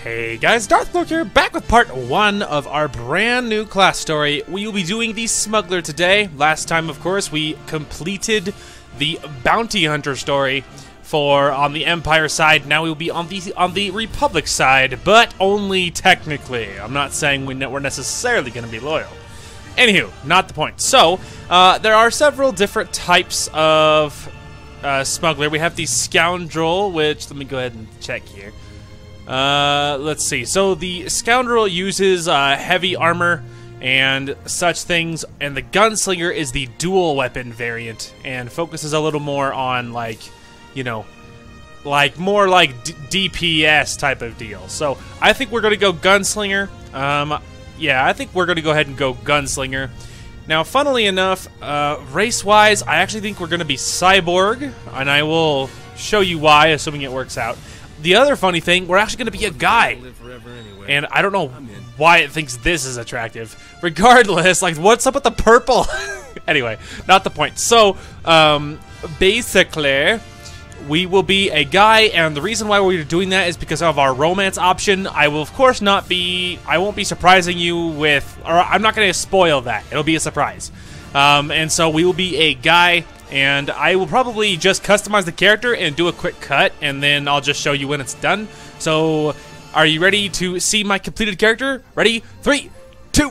Hey guys, Darth here, back with part 1 of our brand new class story. We will be doing the Smuggler today. Last time, of course, we completed the Bounty Hunter story on the Empire side. Now we will be on the Republic side, but only technically. I'm not saying we're necessarily going to be loyal. Anywho, not the point. So, there are several different types of Smuggler. We have the Scoundrel, which, let me go ahead and check here. Let's see. So the Scoundrel uses heavy armor and such things, and the Gunslinger is the dual weapon variant and focuses a little more on, like, you know, like more like DPS type of deal. So I think we're gonna go Gunslinger. Yeah, I think we're gonna go ahead and go Gunslinger. Now, funnily enough, race-wise, I actually think we're gonna be Cyborg, and I will show you why, assuming it works out. The other funny thing, we're actually going to be a guy, and I don't know why it thinks this is attractive. Regardless, like, what's up with the purple? Anyway, not the point. So, basically, we will be a guy, and the reason why we're doing that is because of our romance option. I will, of course, I won't be surprising you with, or I'm not going to spoil that. It'll be a surprise. And so we will be a guy, and I will probably just customize the character and do a quick cut, and then I'll just show you when it's done. So, are you ready to see my completed character? Ready? 3, 2,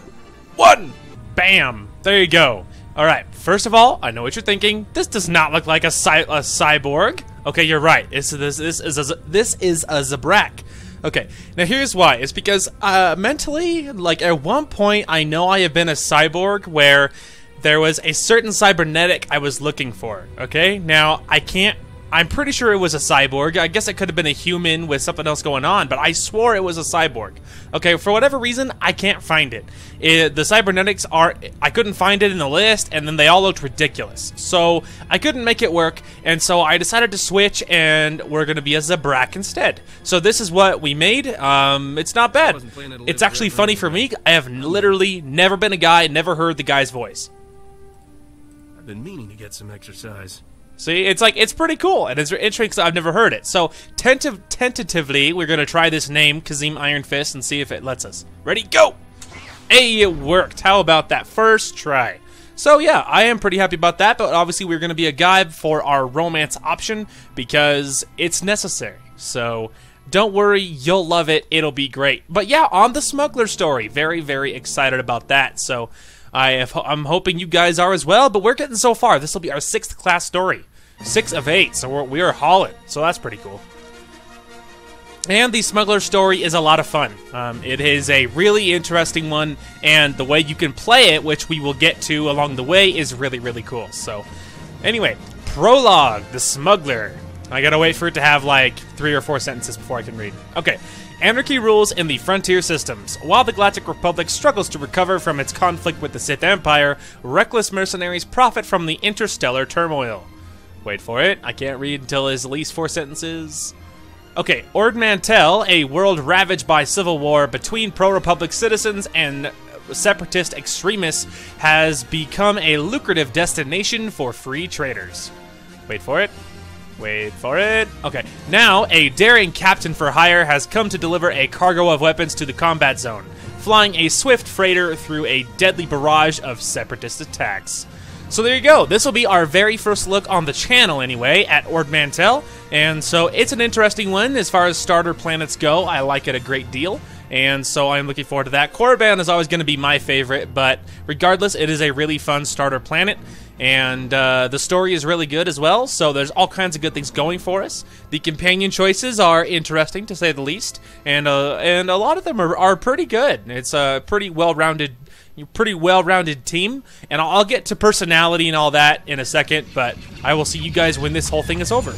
1! Bam! There you go. Alright, first of all, I know what you're thinking. This does not look like a cyborg. Okay, you're right. This is a Zabrak. Okay, now here's why. It's because, mentally, like, at one point, I know I have been a cyborg where there was a certain cybernetic I was looking for, okay? Now, I'm pretty sure it was a cyborg. I guess it could have been a human with something else going on, but I swore it was a cyborg. Okay, for whatever reason, I can't find it. The cybernetics I couldn't find it in the list, and then they all looked ridiculous. So, I couldn't make it work, and so I decided to switch, and we're gonna be a Zabrak instead. So this is what we made. It's not bad. It's actually funny for me. I have literally never been a guy, never heard the guy's voice. I've been meaning to get some exercise. See, it's pretty cool, and it's interesting because I've never heard it. So, tentatively, we're going to try this name, Kazim Iron Fist, and see if it lets us. Ready, go! Hey, it worked. How about that first try? So, yeah, I am pretty happy about that, but obviously we're going to be a guy for our romance option because it's necessary. So, don't worry, you'll love it. It'll be great. But yeah, on the Smuggler story, very, very excited about that. So, I'm hoping you guys are as well, but we're getting so far. This will be our 6th class story. 6 of 8, so we are hauling. So that's pretty cool. And the Smuggler story is a lot of fun. It is a really interesting one, and the way you can play it, which we will get to along the way, is really, really cool. So, anyway, prologue, the Smuggler. I gotta wait for it to have like 3 or 4 sentences before I can read. Okay. Anarchy rules in the frontier systems. While the Galactic Republic struggles to recover from its conflict with the Sith Empire, reckless mercenaries profit from the interstellar turmoil. Wait for it. I can't read until it's at least 4 sentences. Okay, Ord Mantell, a world ravaged by civil war between pro-Republic citizens and separatist extremists, has become a lucrative destination for free traders. Wait for it. Wait for it. Okay, now a daring captain for hire has come to deliver a cargo of weapons to the combat zone, flying a swift freighter through a deadly barrage of separatist attacks. So there you go. This will be our very first look on the channel anyway, at Ord Mantell, and so it's an interesting one as far as starter planets go. I like it a great deal, and so I'm looking forward to that. Korriban is always going to be my favorite, but regardless, it is a really fun starter planet. And the story is really good as well, so there's all kinds of good things going for us. The companion choices are interesting, to say the least, and a lot of them are pretty good. It's a pretty well-rounded team, and I'll get to personality and all that in a second, but I will see you guys when this whole thing is over.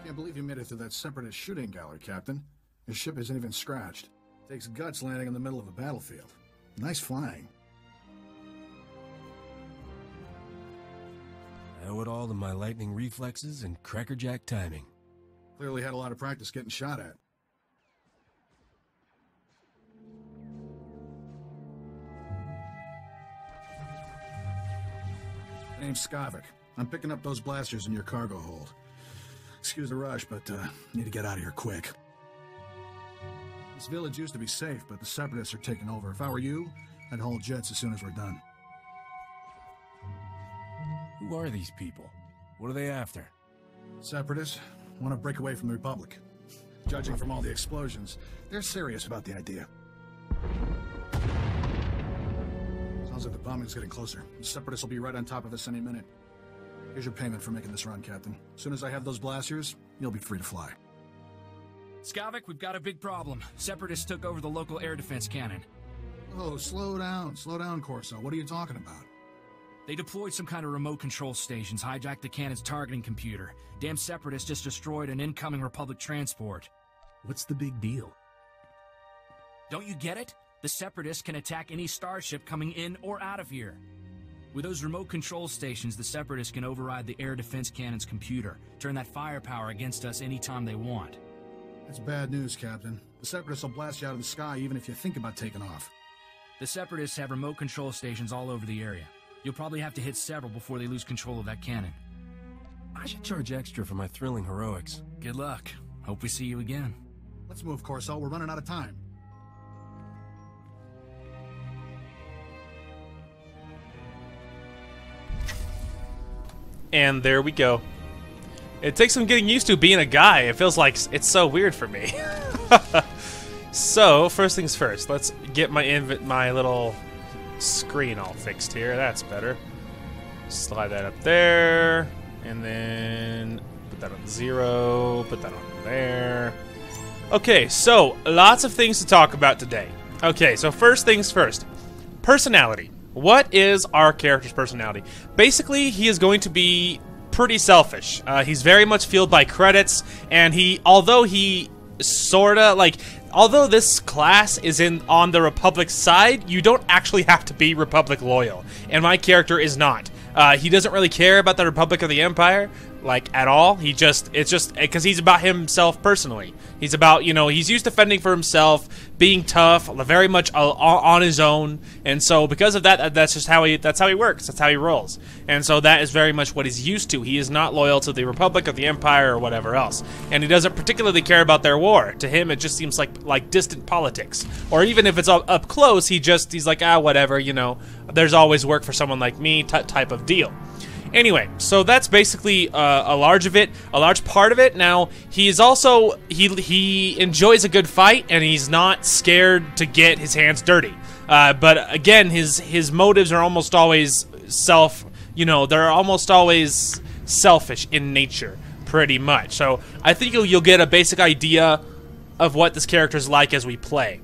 Can't believe you made it through that separatist shooting gallery, Captain. Your ship isn't even scratched. Takes guts landing in the middle of a battlefield. Nice flying. I owe it all to my lightning reflexes and crackerjack timing. Clearly had a lot of practice getting shot at. My name's Skavik. I'm picking up those blasters in your cargo hold. Excuse the rush, but need to get out of here quick. This village used to be safe, but the separatists are taking over. If I were you, I'd hold jets as soon as we're done. Who are these people? What are they after? Separatists want to break away from the Republic. Judging from all the explosions, they're serious about the idea. Sounds like the bombing's getting closer. The Separatists will be right on top of us any minute. Here's your payment for making this run, Captain. As soon as I have those blasters, you'll be free to fly. Skavik, we've got a big problem. Separatists took over the local air defense cannon. Oh, slow down, Corso. What are you talking about? They deployed some kind of remote control stations, hijacked the cannon's targeting computer. Damn Separatists just destroyed an incoming Republic transport. What's the big deal? Don't you get it? The Separatists can attack any starship coming in or out of here. With those remote control stations, the Separatists can override the air defense cannon's computer, turn that firepower against us anytime they want. That's bad news, Captain. The Separatists will blast you out of the sky even if you think about taking off. The Separatists have remote control stations all over the area. You'll probably have to hit several before they lose control of that cannon. I should charge extra for my thrilling heroics. Good luck. Hope we see you again. Let's move, Corso. We're running out of time. And there we go. It takes some getting used to being a guy. It feels like it's so weird for me. So, first things first. Let's get my little screen all fixed here. That's better. Slide that up there. And then put that on 0. Put that on there. Okay, so lots of things to talk about today. Okay, so first things first. Personality. What is our character's personality? Basically, he is going to be pretty selfish. He's very much fueled by credits, and although this class is on the Republic side, you don't actually have to be Republic loyal, and my character is not. He doesn't really care about the Republic or the Empire, like, at all. It's just because he's about himself personally. He's about, he's used to fending for himself, being tough, very much on his own, and so because of that, that's how he works. That's how he rolls, and so that is very much what he's used to. He is not loyal to the Republic or the Empire or whatever else, and he doesn't particularly care about their war. To him, it just seems like distant politics, or even if it's up close, he's like, whatever, there's always work for someone like me, type of deal. Anyway, so that's basically a large part of it. Now, he enjoys a good fight, and he's not scared to get his hands dirty. But again, his motives are almost always they're almost always selfish in nature, pretty much. So I think you'll get a basic idea of what this character's like as we play.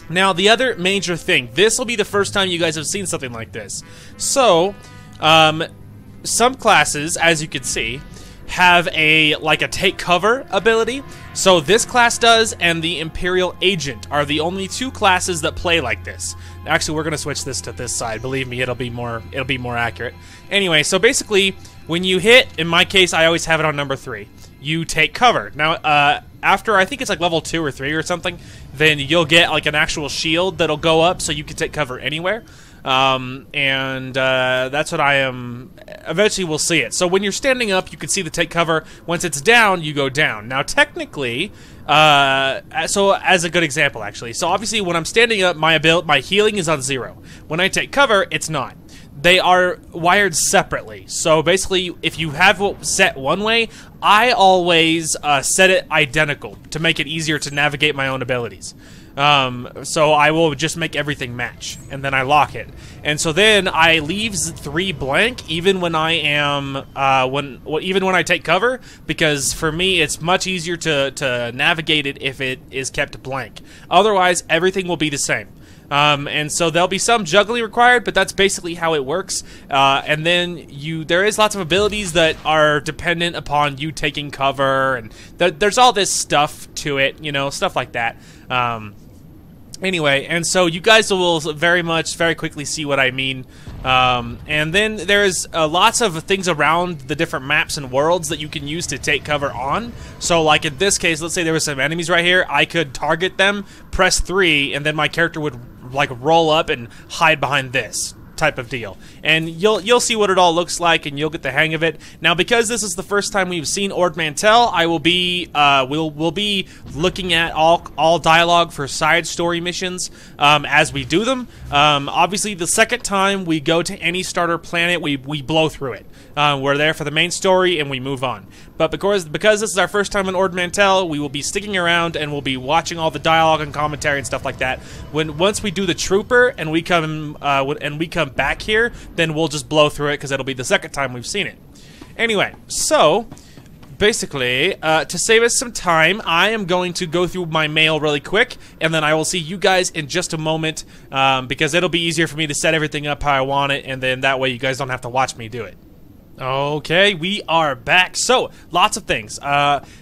Now, the other major thing, this will be the first time you guys have seen something like this. So, some classes, as you can see, have a take cover ability. So this class does, and the Imperial Agent are the only two classes that play like this. Actually, we're gonna switch this to this side. Believe me, it'll be more accurate. Anyway, so basically, when you hit, in my case, I always have it on number 3. You take cover. Now, after I think it's like level 2 or 3 or something, then you'll get like an actual shield that'll go up, so you can take cover anywhere. That's what I am. Eventually we'll see it. So when you're standing up, you can see the take cover. Once it's down, you go down. Now technically, so as a good example actually, so obviously when I'm standing up, my healing is on 0. When I take cover, it's not. They are wired separately. So basically, if you have it set one way, I always set it identical to make it easier to navigate my own abilities. So I will just make everything match, and then I lock it. And so then I leave 3 blank, even when I am, even when I take cover, because for me it's much easier to navigate it if it is kept blank. Otherwise, everything will be the same. And so there'll be some juggling required, but that's basically how it works. And then there is lots of abilities that are dependent upon you taking cover, and there's all this stuff to it, you know, stuff like that. Anyway, and so you guys will very quickly see what I mean. And then there's lots of things around the different maps and worlds that you can use to take cover on. So like in this case, let's say there were some enemies right here. I could target them, press 3, and then my character would like roll up and hide behind this type of deal, and you'll see what it all looks like, and you'll get the hang of it. Now, because this is the first time we've seen Ord Mantell, I will be we'll be looking at all dialogue for side story missions as we do them. Obviously, the second time we go to any starter planet, we blow through it. We're there for the main story and we move on. But because this is our first time in Ord Mantell, we will be sticking around and we'll be watching all the dialogue and commentary and stuff like that. Once we do the trooper and we come back here, then we'll just blow through it because it'll be the second time we've seen it. Anyway, so basically, to save us some time, I am going to go through my mail really quick, and then I will see you guys in just a moment, because it'll be easier for me to set everything up how I want it, and then that way you guys don't have to watch me do it. Okay, we are back. So, lots of things.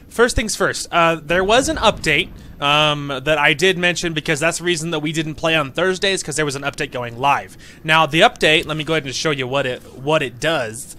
First things first, there was an update that I did mention, because that's the reason that we didn't play on Thursdays, because there was an update going live. Now, the update, let me go ahead and show you what it does.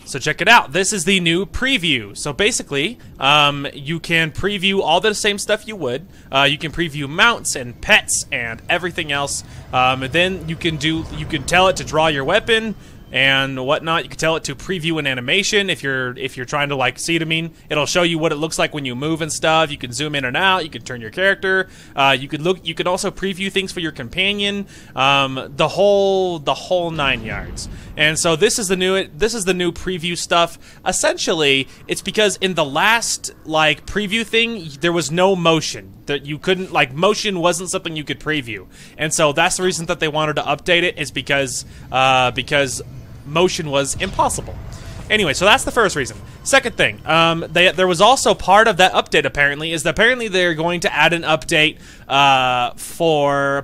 So check it out. This is the new preview. So basically, you can preview all the same stuff you would. You can preview mounts and pets and everything else. And then you can tell it to draw your weapon and whatnot. You can tell it to preview an animation if you're trying to like see what I mean. It'll show you what it looks like when you move and stuff. You can zoom in and out. You can turn your character. You can also preview things for your companion. The whole 9 yards. And so this is the new preview stuff. Essentially, it's because in the last like preview thing there was no motion. That you couldn't, like, motion wasn't something you could preview. And so that's the reason that they wanted to update it, is because motion was impossible. Anyway, so that's the first reason. Second thing, there was also part of that update, apparently, is that apparently they're going to add an update for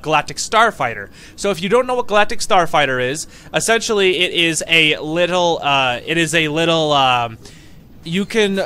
Galactic Starfighter. So if you don't know what Galactic Starfighter is, essentially it is a little, you can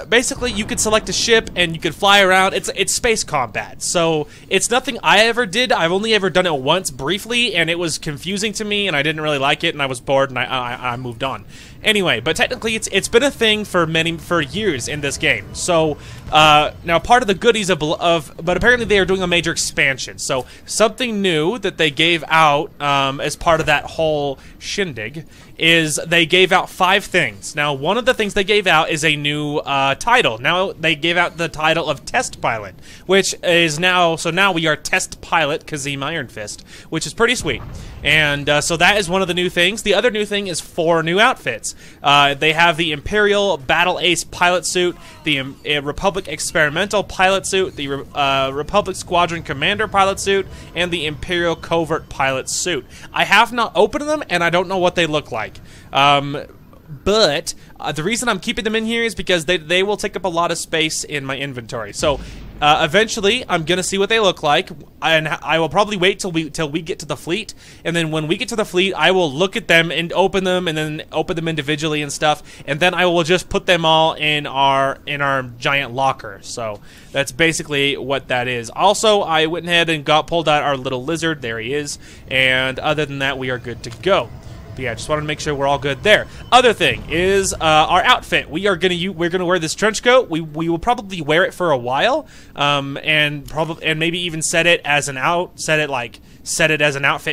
select a ship and you can fly around. It's space combat, so it's nothing I ever did. I've only ever done it once briefly, and it was confusing to me, and I didn't really like it, and I was bored, and I moved on. Anyway, but technically it's been a thing for years in this game. So now part of the goodies but apparently they are doing a major expansion. So something new that they gave out as part of that whole shindig is they gave out 5 things. Now, one of the things they gave out is a new title. Now they gave out the title of Test Pilot, which is now we are Test Pilot Kazim Iron Fist, which is pretty sweet. And so that is one of the new things. The other new thing is 4 new outfits. They have the Imperial Battle Ace pilot suit, the Republic Experimental pilot suit, the Republic Squadron Commander pilot suit, and the Imperial Covert pilot suit. I have not opened them, and I don't know what they look like. But the reason I'm keeping them in here is because they will take up a lot of space in my inventory. So eventually I'm gonna see what they look like, and I will probably wait till we get to the fleet, and then when we get to the fleet I will look at them and open them, and then open them individually and stuff, and then I will just put them all in our giant locker. So that's basically what that is. Also, I went ahead and pulled out our little lizard. There he is. And other than that, we are good to go. But yeah, just wanted to make sure we're all good there. Other thing is our outfit. We're gonna wear this trench coat. We will probably wear it for a while, and maybe even set it as an outfit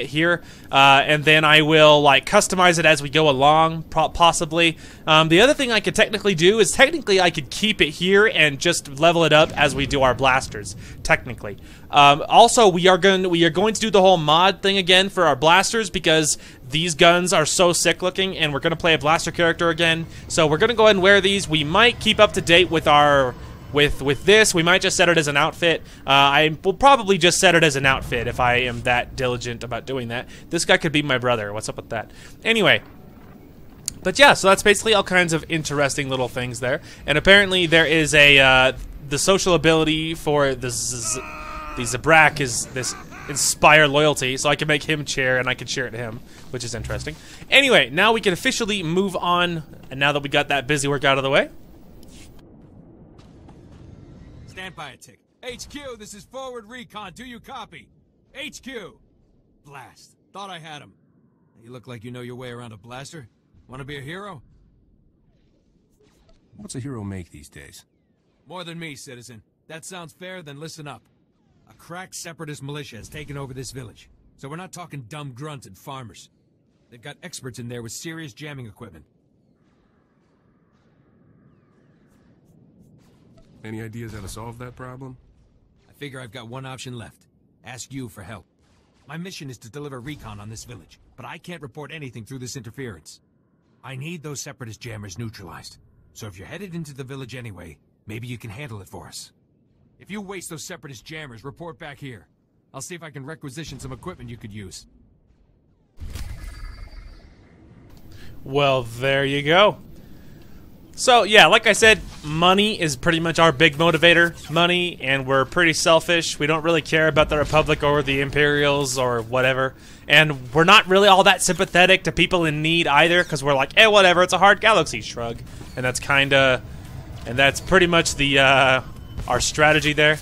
here, and then I will like customize it as we go along, possibly. The other thing I could technically do is I could keep it here and just level it up as we do our blasters. Technically, also we are going to do the whole mod thing again for our blasters, because these guns are so sick looking, and we're going to play a blaster character again. So we're going to go ahead and wear these. We might keep up to date with our with this. We might just set it as an outfit. I will probably just set it as an outfit if I am that diligent about doing that. This guy could be my brother. What's up with that? Anyway. But yeah, so that's basically all kinds of interesting little things there. And apparently there is the social ability for the The Zabrak is this inspire loyalty, so I can make him cheer and I can cheer at him, which is interesting. Anyway, now we can officially move on, and now that we got that busy work out of the way. Stand by a tick. HQ, this is forward recon. Do you copy? HQ. Blast. Thought I had him. You look like you know your way around a blaster. Want to be a hero? What's a hero make these days? More than me, citizen. That sounds fair, then listen up. A crack separatist militia has taken over this village. So we're not talking dumb grunts and farmers. They've got experts in there with serious jamming equipment. Any ideas how to solve that problem? I figure I've got one option left. Ask you for help. My mission is to deliver recon on this village, but I can't report anything through this interference. I need those separatist jammers neutralized. So if you're headed into the village anyway, maybe you can handle it for us. If you waste those separatist jammers, report back here. I'll see if I can requisition some equipment you could use. Well, there you go. So, yeah, like I said, money is pretty much our big motivator. Money, and we're pretty selfish. We don't really care about the Republic or the Imperials or whatever. And we're not really all that sympathetic to people in need either, because we're like, eh, whatever, it's a hard galaxy, shrug. And that's kinda... And that's pretty much the, our strategy there.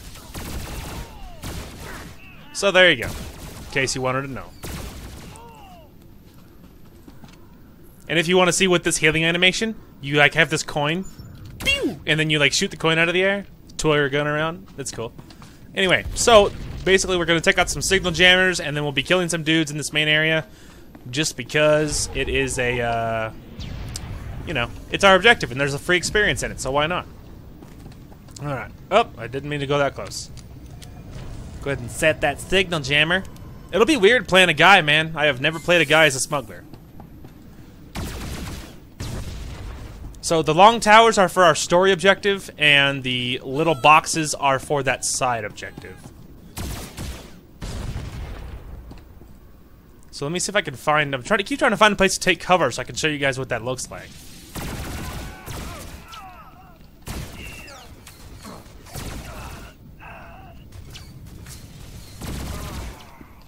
So there you go, in case you wanted to know. And if you want to see what this healing animation, you like have this coin, pew, and then you like shoot the coin out of the air, twirl your gun around. That's cool. Anyway, so basically we're gonna take out some signal jammers, and then we'll be killing some dudes in this main area, just because it is a, you know, it's our objective, and there's a free experience in it, so why not? All right. Oh, I didn't mean to go that close. Go ahead and set that signal jammer. It'll be weird playing a guy, man. I have never played a guy as a smuggler. So the long towers are for our story objective, and the little boxes are for that side objective. So let me see if I can find... I'm keep trying to find a place to take cover so I can show you guys what that looks like.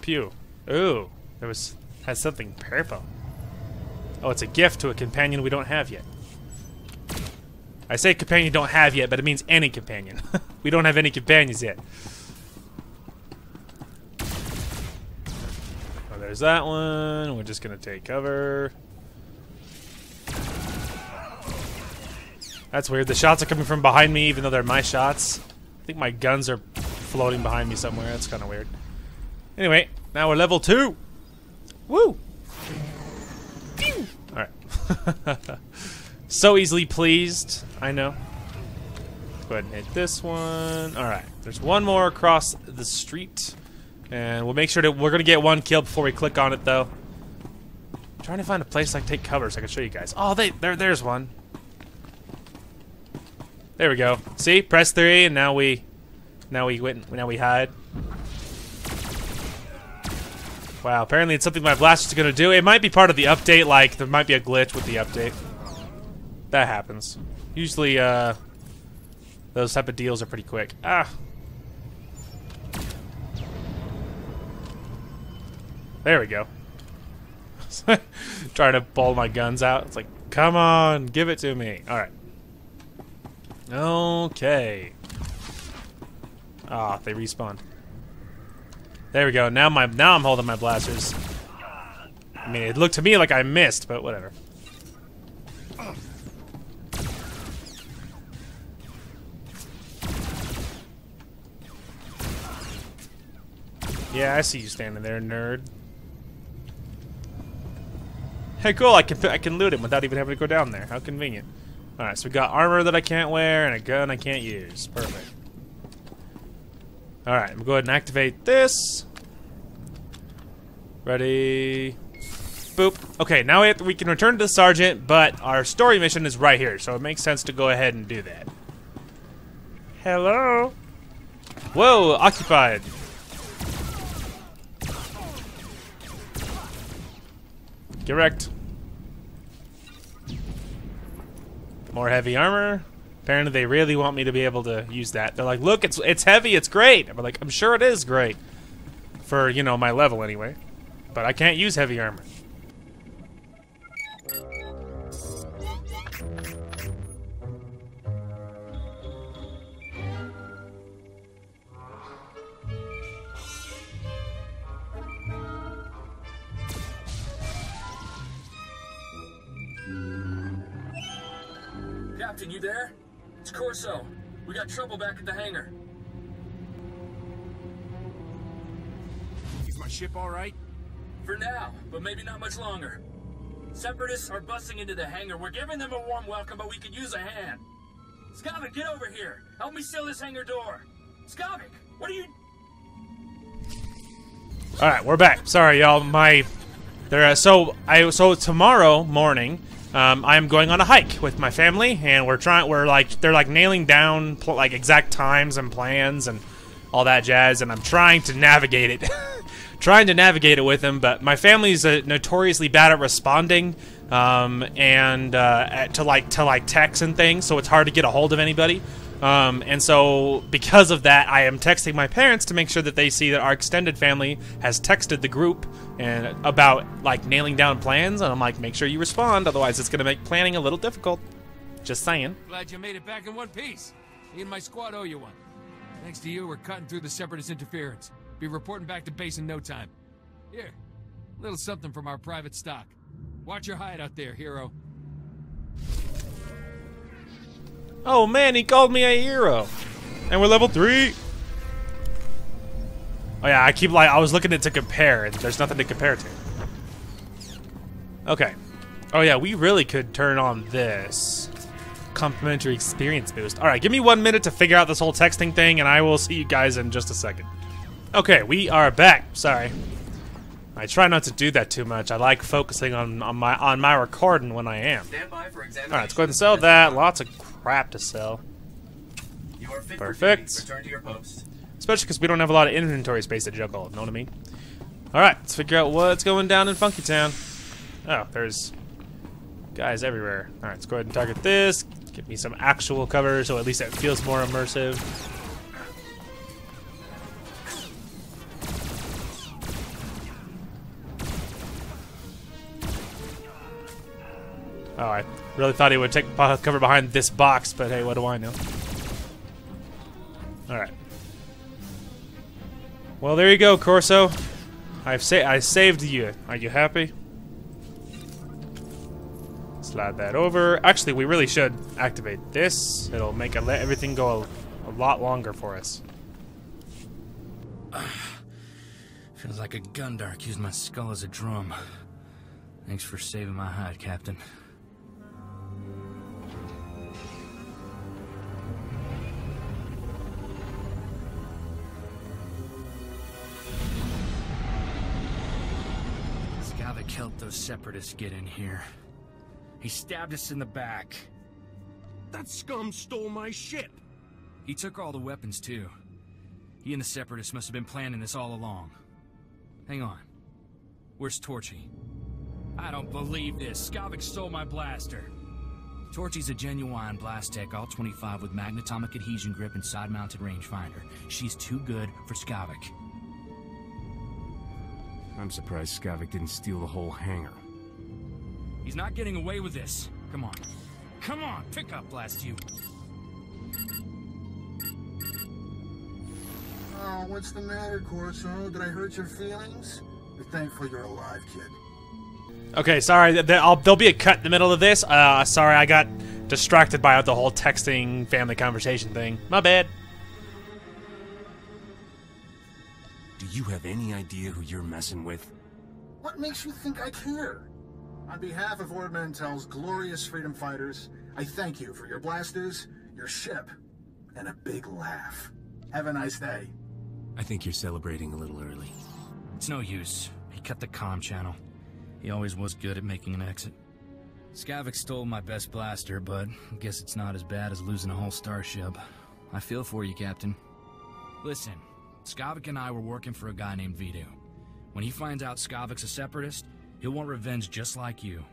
Pew. Ooh, has something purple. Oh, it's a gift to a companion we don't have yet. I say companion don't have yet, but it means any companion. We don't have any companions yet. Oh, there's that one. We're just gonna take cover. That's weird. The shots are coming from behind me, even though they're my shots. I think my guns are floating behind me somewhere. That's kind of weird. Anyway, now we're level 2. Woo! Alright. So easily pleased. I know. Go ahead and hit this one. Alright. There's one more across the street. And we'll make sure that we're going to get one kill before we click on it, though. I'm trying to find a place I can take cover so I can show you guys. Oh, there's one. There we go. See? Press 3 and now we hide. Wow, apparently it's something my blaster's gonna do. It might be part of the update, like there might be a glitch with the update. That happens. Usually, those type of deals are pretty quick. Ah. There we go. Trying to pull my guns out. It's like, come on, give it to me. Alright. Okay. Ah, they respawn. There we go. Now I'm holding my blasters. I mean, it looked to me like I missed, but whatever. Yeah, I see you standing there, nerd. Hey, cool. I can loot him without even having to go down there. How convenient. All right, so we got armor that I can't wear and a gun I can't use. Perfect. All right, I'm gonna go ahead and activate this. Ready? Boop. Okay, now we can return to the sergeant, but our story mission is right here, so it makes sense to go ahead and do that. Hello? Whoa, occupied. Get wrecked. More heavy armor. Apparently they really want me to be able to use that. They're like, look, it's heavy, it's great. I'm like, I'm sure it is great. For, you know, my level anyway. But I can't use heavy armor. Captain, you there? It's Corso. We got trouble back at the hangar. Is my ship all right? For now, but maybe not much longer. Separatists are busting into the hangar. We're giving them a warm welcome, but we could use a hand. Skavik, get over here. Help me seal this hangar door. Skavik, what are you... Alright, we're back. Sorry, y'all. So tomorrow morning, I am going on a hike with my family, and they're nailing down exact times and plans and all that jazz, and I'm trying to navigate it. Trying to navigate it with them, but my family's notoriously bad at responding to texts and things, so it's hard to get a hold of anybody. And so because of that, I am texting my parents to make sure that they see that our extended family has texted the group and about nailing down plans, and I'm like, make sure you respond, otherwise it's gonna make planning a little difficult. Just saying. Glad you made it back in one piece. Me and my squad owe you one. Thanks to you, we're cutting through the Separatist interference. Be reporting back to base in no time. Here, a little something from our private stock. Watch your hide out there, hero. Oh man, he called me a hero. And we're level 3. Oh yeah, I was looking at it to compare, and there's nothing to compare to. Okay. Oh yeah, we really could turn on this. Complimentary experience boost. Alright, give me 1 minute to figure out this whole texting thing, and I will see you guys in just a second. Okay, we are back. Sorry. I try not to do that too much. I like focusing on my recording when I am. Alright, let's go ahead and sell that. Lots of crap to sell. Perfect. Especially because we don't have a lot of inventory space to juggle, know what I mean? Alright, let's figure out what's going down in Funky Town. Oh, there's guys everywhere. Alright, let's go ahead and target this. Give me some actual cover so at least it feels more immersive. Oh, I really thought he would take cover behind this box, but hey, what do I know? Alright. Well, there you go, Corso. I saved you. Are you happy? Slide that over. Actually, we really should activate this. It'll make everything go a lot longer for us. Feels like a Gundark used my skull as a drum. Thanks for saving my hide, Captain. Skavik helped those Separatists get in here. He stabbed us in the back. That scum stole my ship. He took all the weapons, too. He and the Separatists must have been planning this all along. Hang on. Where's Torchy? I don't believe this. Skavik stole my blaster. Torchy's a genuine blast tech, all 25 with magnetomic adhesion grip and side-mounted rangefinder. She's too good for Skavik. I'm surprised Skavik didn't steal the whole hangar. He's not getting away with this. Come on. Come on, pick up, blast you. Oh, what's the matter, Corso? Did I hurt your feelings? Be thankful you're alive, kid. Okay, sorry. There'll be a cut in the middle of this. Sorry, I got distracted by the whole texting family conversation thing. My bad. Do you have any idea who you're messing with? What makes you think I care? On behalf of Ord Mantell's glorious freedom fighters, I thank you for your blasters, your ship, and a big laugh. Have a nice day. I think you're celebrating a little early. It's no use. He cut the comm channel. He always was good at making an exit. Skavik stole my best blaster, but I guess it's not as bad as losing a whole starship. I feel for you, Captain. Listen, Skavik and I were working for a guy named Vidu. When he finds out Skavik's a Separatist, he'll want revenge just like you.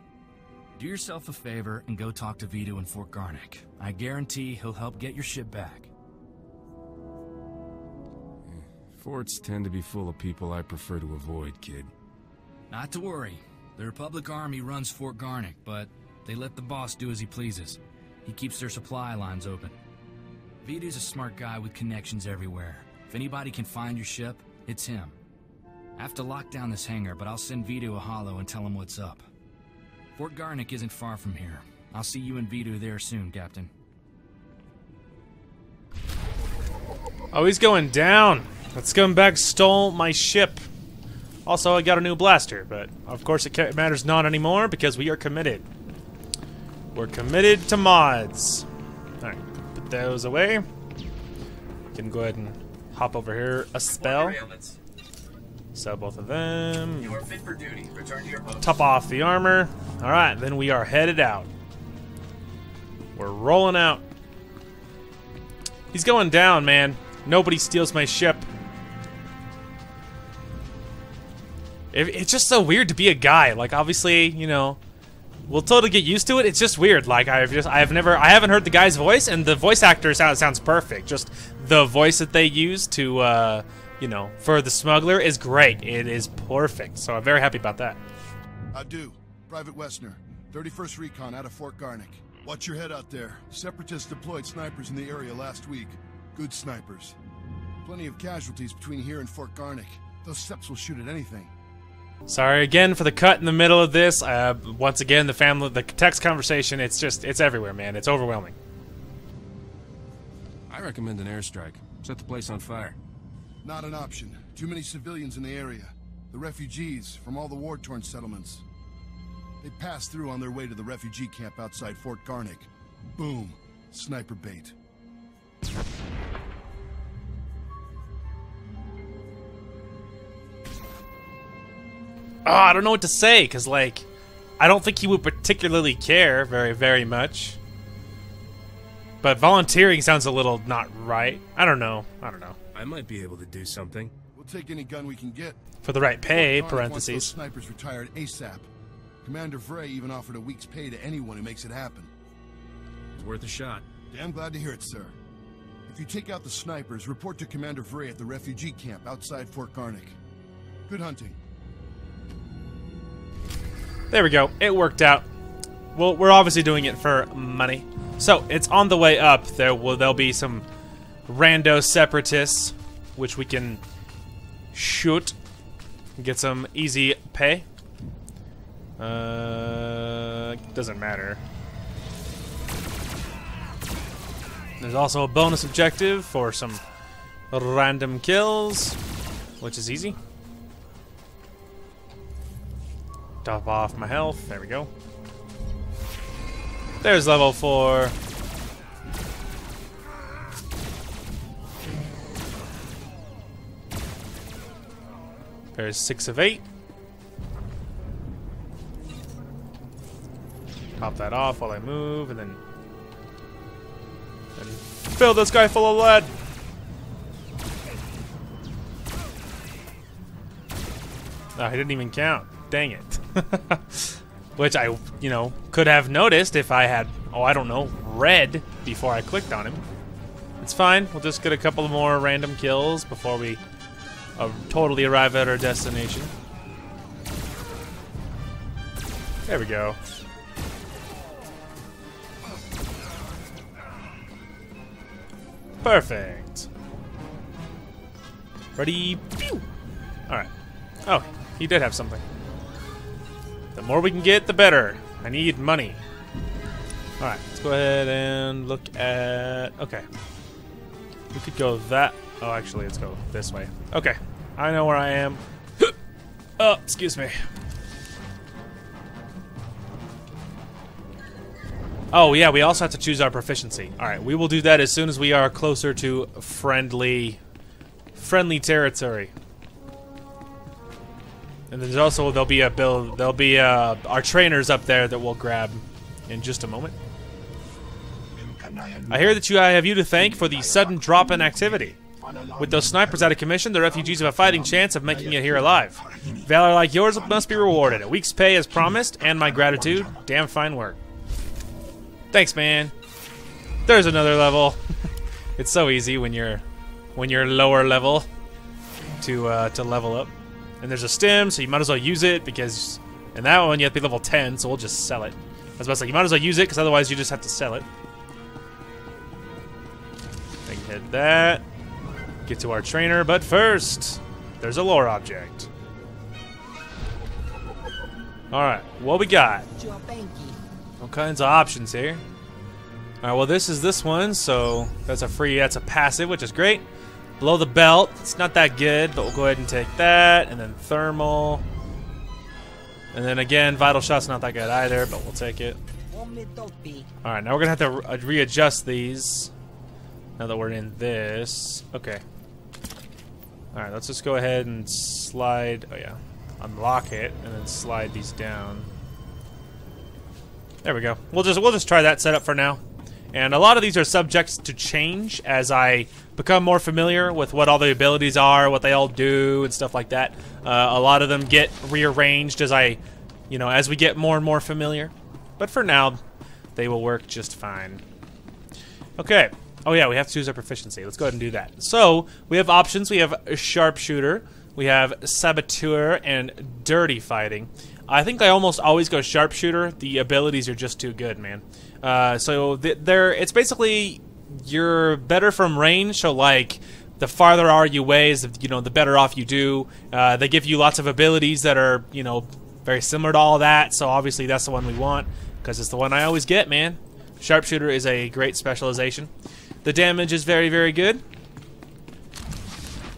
Do yourself a favor and go talk to Vito in Fort Garnick. I guarantee he'll help get your ship back. Forts tend to be full of people I prefer to avoid, kid. Not to worry. The Republic Army runs Fort Garnick, but they let the boss do as he pleases. He keeps their supply lines open. Vito's a smart guy with connections everywhere. If anybody can find your ship, it's him. I have to lock down this hangar, but I'll send Vito a holo and tell him what's up. Fort Garnick isn't far from here. I'll see you and Vito there soon, Captain. Oh, he's going down. That scumbag stole my ship. Also, I got a new blaster, but of course it matters not anymore because we are committed. We're committed to mods. Alright, put those away. We can go ahead and hop over here a spell. Sell both of them. You are fit for duty. Return to your post. Top off the armor. Alright, then we are headed out. We're rolling out. He's going down, man. Nobody steals my ship. It's just so weird to be a guy. Like, obviously, you know, we'll totally get used to it. It's just weird. Like, I haven't heard the guy's voice, and the voice actor sounds perfect. Just the voice that they use to, you know, for the smuggler is great. It is perfect. So I'm very happy about that. I do. Private Westner, 31st Recon out of Fort Garnick. Watch your head out there. Separatists deployed snipers in the area last week. Good snipers. Plenty of casualties between here and Fort Garnick. Those Seps will shoot at anything. Sorry again for the cut in the middle of this. Once again, the text conversation, it's everywhere, man. It's overwhelming. I recommend an airstrike. Set the place on fire. Not an option. Too many civilians in the area. The refugees from all the war-torn settlements. They passed through on their way to the refugee camp outside Fort Garnick. Boom. Sniper bait. Oh, I don't know what to say, because, like, I don't think he would particularly care very, very much. But volunteering sounds a little not right. I don't know. I might be able to do something. We'll take any gun we can get. For the right pay, Fort Garnick wants those parentheses. snipers retired ASAP. Commander Vray even offered a week's pay to anyone who makes it happen. It's worth a shot. Damn glad to hear it, sir. If you take out the snipers, report to Commander Vray at the refugee camp outside Fort Garnick. Good hunting. There we go. It worked out. Well, we're obviously doing it for money. So, it's on the way up. There'll be some rando separatists, which we can shoot. Get some easy pay. Doesn't matter. There's also a bonus objective for some random kills, which is easy. Top off my health. There we go. There's level 4. There's 6 of 8. Top that off while I move, and then fill this guy full of lead. Oh, he didn't even count. Dang it. Which I, you know, could have noticed if I had, oh, I don't know, red before I clicked on him. It's fine. We'll just get a couple more random kills before we totally arrive at our destination. There we go. Perfect. Ready? Pew! Alright. Oh, he did have something. The more we can get, the better. I need money. Alright, let's go ahead and look at... Okay. We could go that... Oh, actually, let's go this way. Okay. I know where I am. Oh, excuse me. Oh, yeah, we also have to choose our proficiency. Alright, we will do that as soon as we are closer to friendly territory. And there's also, there'll be our trainers up there that we'll grab in just a moment. I hear that I have you to thank for the sudden drop in activity. With those snipers out of commission, the refugees have a fighting chance of making it here alive. Valor like yours must be rewarded. A week's pay as promised, and my gratitude. Damn fine work. Thanks, man. There's another level. It's so easy when you're lower level to level up. And there's a stem, so you might as well use it because in that one you have to be level 10, so we'll just sell it. I was about to say, you might as well use it because otherwise you just have to sell it. I can hit that. Get to our trainer, but first, there's a lore object. Alright, what we got? All kinds of options here. Alright, well this is this one, so that's a passive, which is great. Below the belt, it's not that good, but we'll go ahead and take that, and then thermal. And then again, vital shot's not that good either, but we'll take it. Alright, now we're gonna have to readjust these. Now that we're in this. Okay. Alright, let's just go ahead and slide, oh yeah, unlock it, and then slide these down. There we go. We'll just try that setup for now. And a lot of these are subject to change as I become more familiar with what all the abilities are, what they all do, and stuff like that. A lot of them get rearranged as as we get more and more familiar. But for now, they will work just fine. Okay. Oh yeah, we have to choose our proficiency. Let's go ahead and do that. So, we have options. We have Sharpshooter, we have Saboteur, and Dirty Fighting. I think I almost always go Sharpshooter. The abilities are just too good, man. It's basically you're better from range, so like the farther are you away, the better off you do. They give you lots of abilities that are, very similar to all that, so obviously that's the one we want, because it's the one I always get, man. Sharpshooter is a great specialization. The damage is very, very good.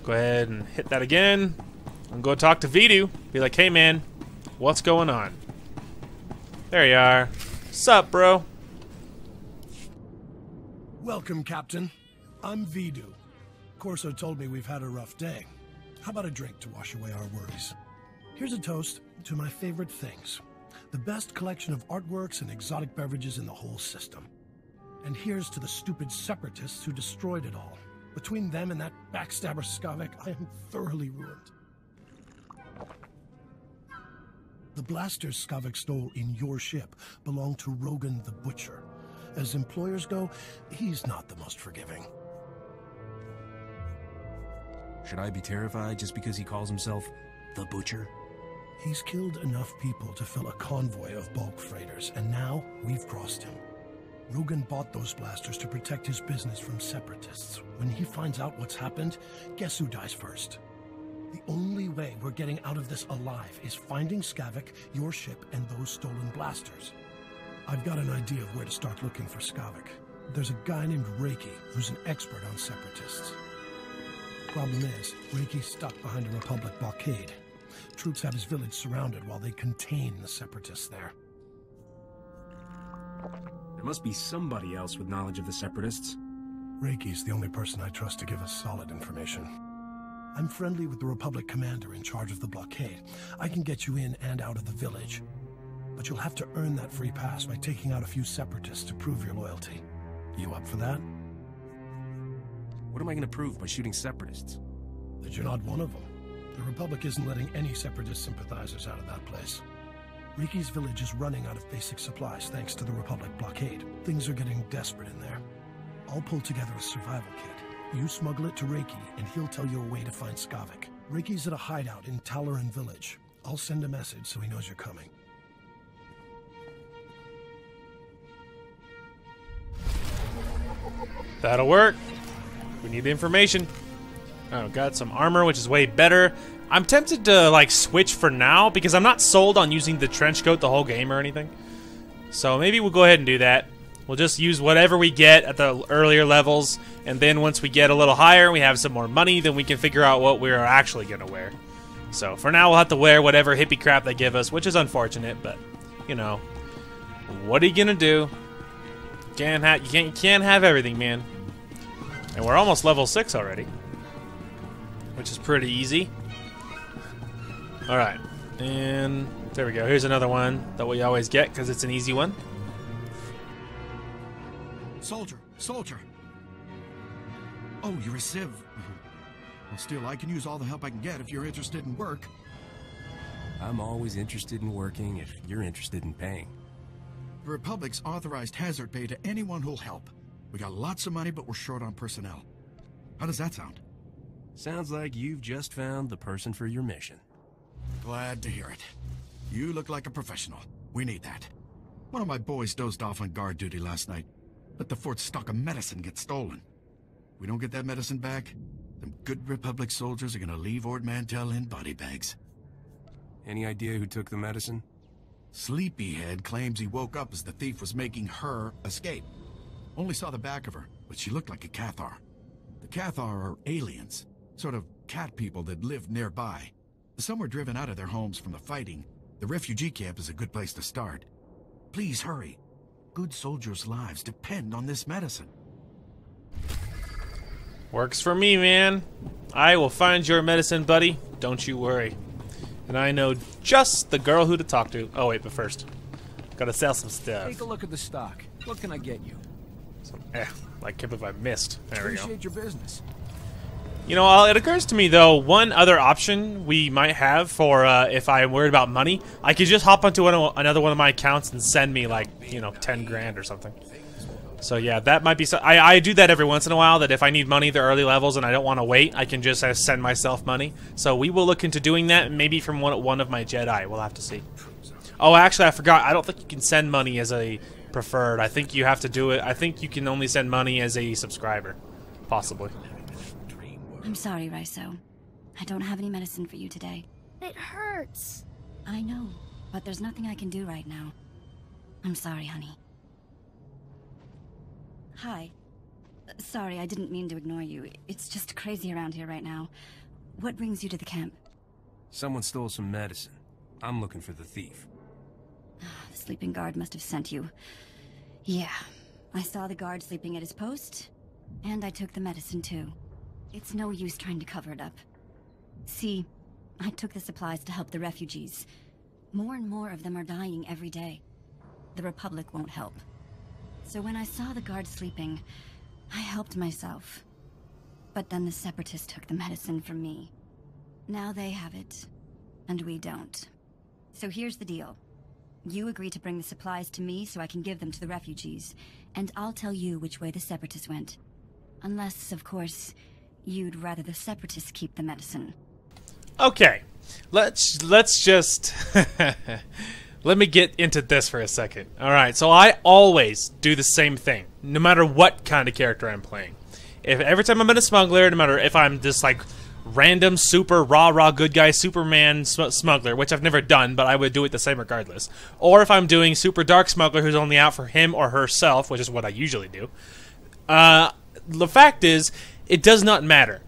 Go ahead and hit that again. I'm going to talk to Vidu. Be like, hey man, what's going on? There you are. Sup, bro? Welcome, Captain. I'm Vidu. Corso told me we've had a rough day. How about a drink to wash away our worries? Here's a toast to my favorite things. The best collection of artworks and exotic beverages in the whole system. And here's to the stupid separatists who destroyed it all. Between them and that backstabber Skavek, I am thoroughly ruined. The blasters Skavek stole in your ship belong to Rogan the Butcher. As employers go, he's not the most forgiving. Should I be terrified just because he calls himself the Butcher? He's killed enough people to fill a convoy of bulk freighters, and now we've crossed him. Rogan bought those blasters to protect his business from separatists. When he finds out what's happened, guess who dies first? The only way we're getting out of this alive is finding Skavek, your ship, and those stolen blasters. I've got an idea of where to start looking for Skavek. There's a guy named Reiki who's an expert on separatists. Problem is, Reiki's stuck behind a Republic blockade. Troops have his village surrounded while they contain the separatists there. There must be somebody else with knowledge of the separatists. Reiki's the only person I trust to give us solid information. I'm friendly with the Republic commander in charge of the blockade. I can get you in and out of the village. But you'll have to earn that free pass by taking out a few separatists to prove your loyalty. You up for that? What am I going to prove by shooting separatists? That you're not one of them. The Republic isn't letting any separatist sympathizers out of that place. Reiki's village is running out of basic supplies thanks to the Republic blockade. Things are getting desperate in there. I'll pull together a survival kit. You smuggle it to Reiki, and he'll tell you a way to find Skavek. Reiki's at a hideout in Talaran village. I'll send a message so he knows you're coming. That'll work. We need the information. Oh, got some armor, which is way better. I'm tempted to, like, switch for now, because I'm not sold on using the trench coat the whole game or anything. So maybe we'll go ahead and do that. We'll just use whatever we get at the earlier levels, and then once we get a little higher, we have some more money, then we can figure out what we're actually going to wear. So for now, we'll have to wear whatever hippie crap they give us, which is unfortunate, but, what are you going to do? You can't have everything, man. And we're almost level 6 already, which is pretty easy. Alright, and there we go. Here's another one that we always get because it's an easy one. Soldier! Oh, you're a Civ. Well, still, I can use all the help I can get if you're interested in work. I'm always interested in working if you're interested in paying. The Republic's authorized hazard pay to anyone who'll help. We got lots of money, but we're short on personnel. How does that sound? Sounds like you've just found the person for your mission. Glad to hear it. You look like a professional. We need that. One of my boys dozed off on guard duty last night. Let the fort's stock of medicine get stolen. We don't get that medicine back, them good Republic soldiers are gonna leave Ord Mantell in body bags. Any idea who took the medicine? Sleepyhead claims he woke up as the thief was making her escape. Only saw the back of her, but she looked like a Cathar. The Cathar are aliens, sort of cat people that lived nearby. Some were driven out of their homes from the fighting. The refugee camp is a good place to start. Please hurry. Good soldiers' lives depend on this medicine. Works for me, man. I will find your medicine, buddy. Don't you worry. And I know just the girl who to talk to. Oh, wait, but first, gotta sell some stuff. Take a look at the stock. What can I get you? I can't believe I missed. There we go. Appreciate your business. You know, it occurs to me, though, one other option we might have for if I'm worried about money, I could just hop onto another one of my accounts and send me, like, you know, 10 grand or something. So, yeah, that might be... I do that every once in a while, that if I need money at the early levels and I don't want to wait, I can just send myself money. So we will look into doing that, maybe from one of my Jedi. We'll have to see. Oh, actually, I forgot. I don't think you can send money as a preferred. I think you have to do it... I think you can only send money as a subscriber. Possibly. I'm sorry, Raiso. I don't have any medicine for you today. It hurts. I know, but there's nothing I can do right now. I'm sorry, honey. Hi. Sorry, I didn't mean to ignore you. It's just crazy around here right now. What brings you to the camp? Someone stole some medicine. I'm looking for the thief. The sleeping guard must have sent you. Yeah, I saw the guard sleeping at his post, and I took the medicine too. It's no use trying to cover it up. See, I took the supplies to help the refugees. More and more of them are dying every day. The Republic won't help. So when I saw the guard sleeping, I helped myself. But then the Separatists took the medicine from me. Now they have it, and we don't. So here's the deal. You agree to bring the supplies to me so I can give them to the refugees, and I'll tell you which way the Separatists went. Unless, of course, you'd rather the Separatists keep the medicine. Okay, let's just let me get into this for a second. All right, so I always do the same thing, no matter what kind of character I'm playing. If every time I'm in a smuggler, no matter if I'm just like random super rah good guy Superman smuggler, which I've never done, but I would do it the same regardless. Or if I'm doing super dark smuggler who's only out for him or herself, which is what I usually do. The fact is, it does not matter.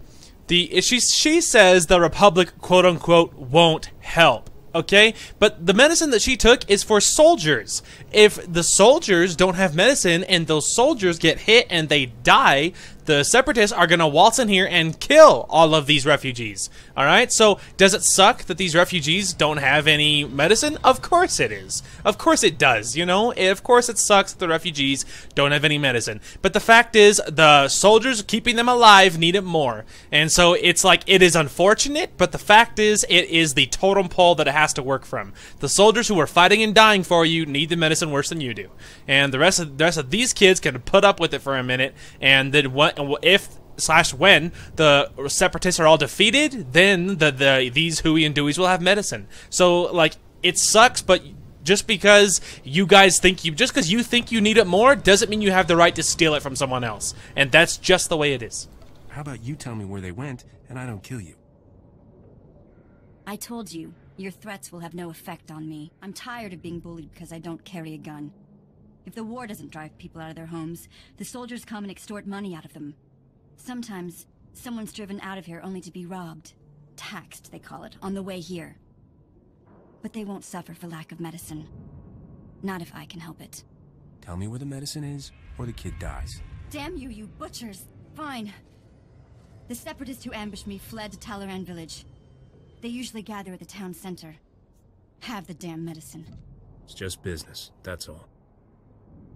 She says the Republic, quote unquote, won't help. Okay? But the medicine that she took is for soldiers. If the soldiers don't have medicine and those soldiers get hit and they die, the Separatists are going to waltz in here and kill all of these refugees. Alright? So, does it suck that these refugees don't have any medicine? Of course it is. Of course it does, you know? Of course it sucks that the refugees don't have any medicine. But the fact is, the soldiers keeping them alive need it more. And so, it's like, it is unfortunate, but the fact is, it is the totem pole that it has to work from. The soldiers who are fighting and dying for you need the medicine worse than you do. And the rest of these kids can put up with it for a minute, and then when the Separatists are all defeated, then these Huey and Deweys will have medicine. So, like, it sucks, but just because you guys think you think you need it more doesn't mean you have the right to steal it from someone else. And that's just the way it is. How about you tell me where they went, and I don't kill you? I told you, your threats will have no effect on me. I'm tired of being bullied because I don't carry a gun. If the war doesn't drive people out of their homes, the soldiers come and extort money out of them. Sometimes, someone's driven out of here only to be robbed. Taxed, they call it, on the way here. But they won't suffer for lack of medicine. Not if I can help it. Tell me where the medicine is, or the kid dies. Damn you, you butchers! Fine. The Separatists who ambushed me fled to Talaran village. They usually gather at the town center. Have the damn medicine. It's just business, that's all.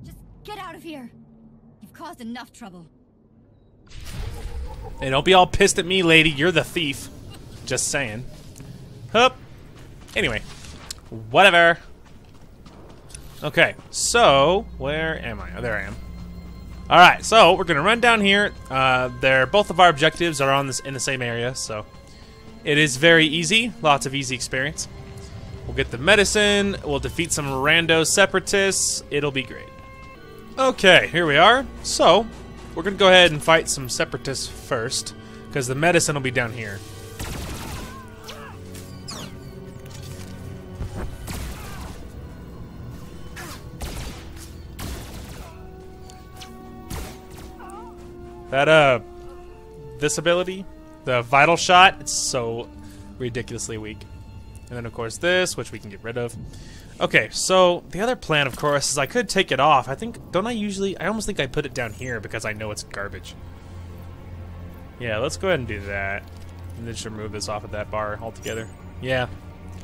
Just get out of here! You've caused enough trouble. Hey, don't be all pissed at me, lady. You're the thief. Just saying. Hup. Anyway. Whatever. Okay, so where am I? Oh, there I am. Alright, so we're gonna run down here. Both of our objectives are in the same area, so it is very easy. Lots of easy experience. We'll get the medicine, we'll defeat some rando separatists, it'll be great. Okay, here we are. So, we're gonna go ahead and fight some separatists first, because the medicine will be down here. That, this ability, the vital shot, it's so ridiculously weak. And then, of course, this, which we can get rid of. Okay, so the other plan, of course, is I could take it off. I almost think I put it down here because I know it's garbage. Yeah, let's go ahead and do that. And then just remove this off of that bar altogether. Yeah,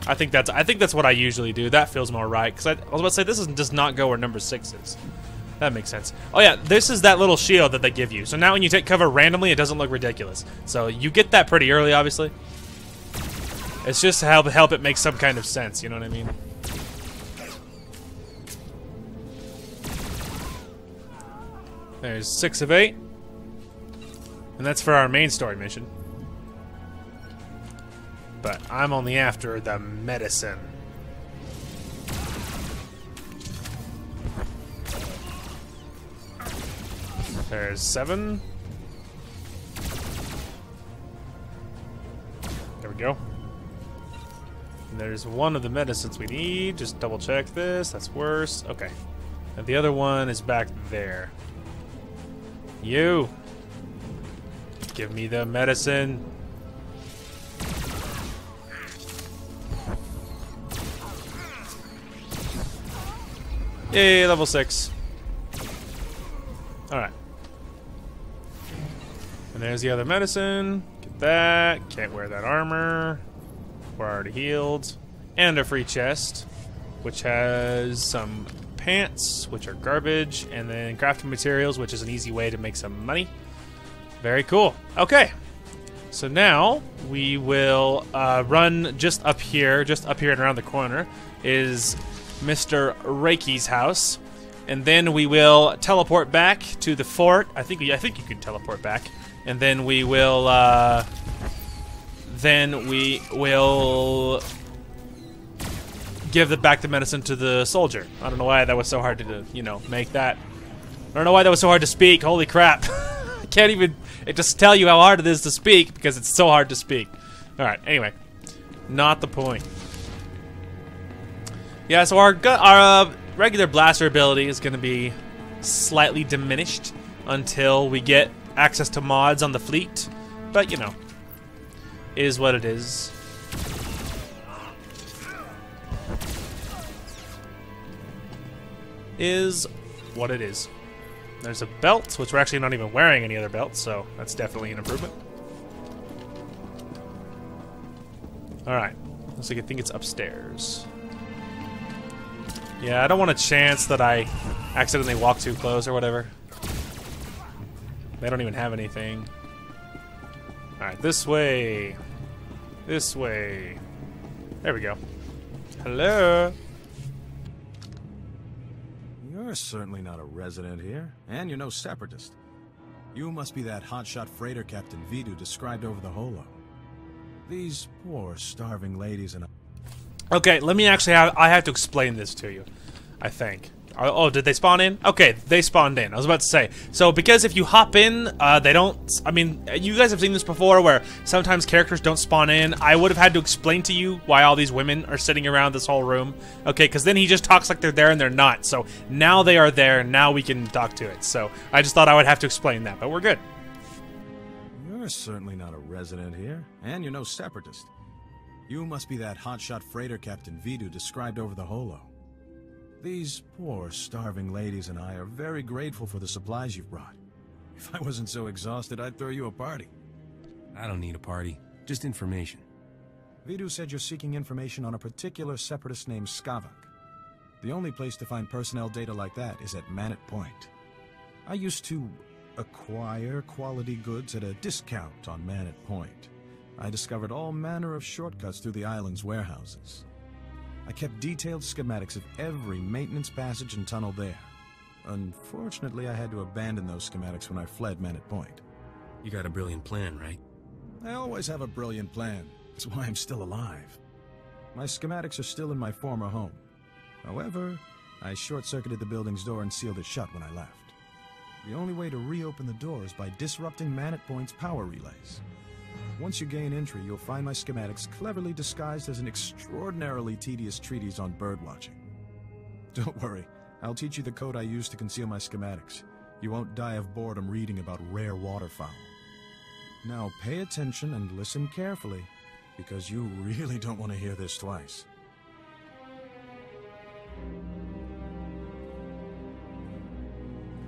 I think that's what I usually do. That feels more right, because I was about to say, this does not go where number 6 is. That makes sense. Oh yeah, this is that little shield that they give you. So now when you take cover randomly, it doesn't look ridiculous. So you get that pretty early, obviously. It's just to help it make some kind of sense, you know what I mean? There's 6 of 8. And that's for our main story mission. But I'm only after the medicine. There's 7. There we go. And there's 1 of the medicines we need. Just double check this. That's worse. Okay. And the other one is back there. You! Give me the medicine. Yay, level 6. Alright. And there's the other medicine. Get that. Can't wear that armor. We're already healed. And a free chest, which has some pants, which are garbage, and then crafting materials, which is an easy way to make some money. Very cool. Okay. So now we will run just up here and around the corner is Mr. Reiki's house. And then we will teleport back to the fort. I think you can teleport back. And then we will give back the medicine to the soldier. I don't know why that was so hard to, make that. I don't know why that was so hard to speak. Holy crap. I can't even just tell you how hard it is to speak because it's so hard to speak. Alright, anyway. Not the point. Yeah, so our regular blaster ability is going to be slightly diminished until we get access to mods on the fleet. But, is what it is. Is what it is. There's a belt, which we're actually not even wearing any other belts, so that's definitely an improvement. Alright. Looks like I think it's upstairs. Yeah, I don't want a chance that I accidentally walk too close or whatever. They don't even have anything. Alright, this way. This way. There we go. Hello? You're certainly not a resident here, and you're no separatist. You must be that hotshot freighter Captain Vidu described over the holo. These poor, starving ladies and... Okay, let me actually I have to explain this to you, I think. Oh, did they spawn in? Okay, they spawned in. I was about to say. So, because if you hop in, they don't... I mean, you guys have seen this before where sometimes characters don't spawn in. I would have had to explain to you why all these women are sitting around this whole room. Okay, because then he just talks like they're there and they're not. So, now they are there, now we can talk to it. So, I just thought I would have to explain that, but we're good. You're certainly not a resident here, and you're no separatist. You must be that hotshot freighter Captain Vidu described over the holo. These poor, starving ladies and I are very grateful for the supplies you've brought. If I wasn't so exhausted, I'd throw you a party. I don't need a party, just information. Vidu said you're seeking information on a particular separatist named Skavak. The only place to find personnel data like that is at Manat Point. I used to acquire quality goods at a discount on Man at Point, I discovered all manner of shortcuts through the island's warehouses. I kept detailed schematics of every maintenance passage and tunnel there. Unfortunately, I had to abandon those schematics when I fled Man at Point. You got a brilliant plan, right? I always have a brilliant plan. That's why I'm still alive. My schematics are still in my former home. However, I short-circuited the building's door and sealed it shut when I left. The only way to reopen the door is by disrupting Man at Point's power relays. Once you gain entry, you'll find my schematics cleverly disguised as an extraordinarily tedious treatise on birdwatching. Don't worry, I'll teach you the code I use to conceal my schematics. You won't die of boredom reading about rare waterfowl. Now pay attention and listen carefully, because you really don't want to hear this twice.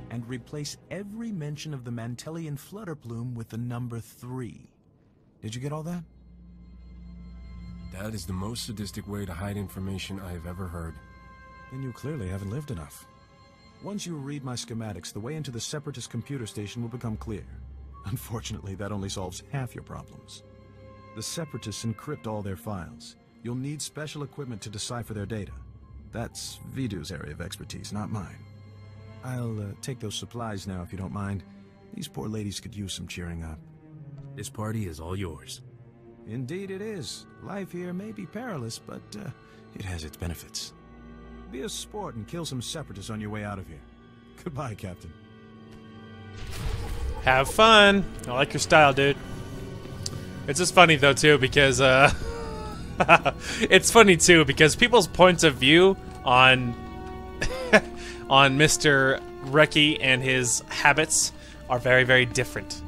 And replace every mention of the Mantellian flutter plume with the number 3. Did you get all that? That is the most sadistic way to hide information I have ever heard. Then you clearly haven't lived enough. Once you read my schematics, the way into the Separatist computer station will become clear. Unfortunately, that only solves half your problems. The Separatists encrypt all their files. You'll need special equipment to decipher their data. That's Vidu's area of expertise, not mine. I'll take those supplies now, if you don't mind. These poor ladies could use some cheering up. This party is all yours. Indeed it is. Life here may be perilous, but it has its benefits. Be a sport and kill some Separatists on your way out of here. Goodbye, Captain. Have fun. I like your style, dude. It's just funny though too because it's funny too because people's points of view on on Mr. Reki and his habits are very, very different.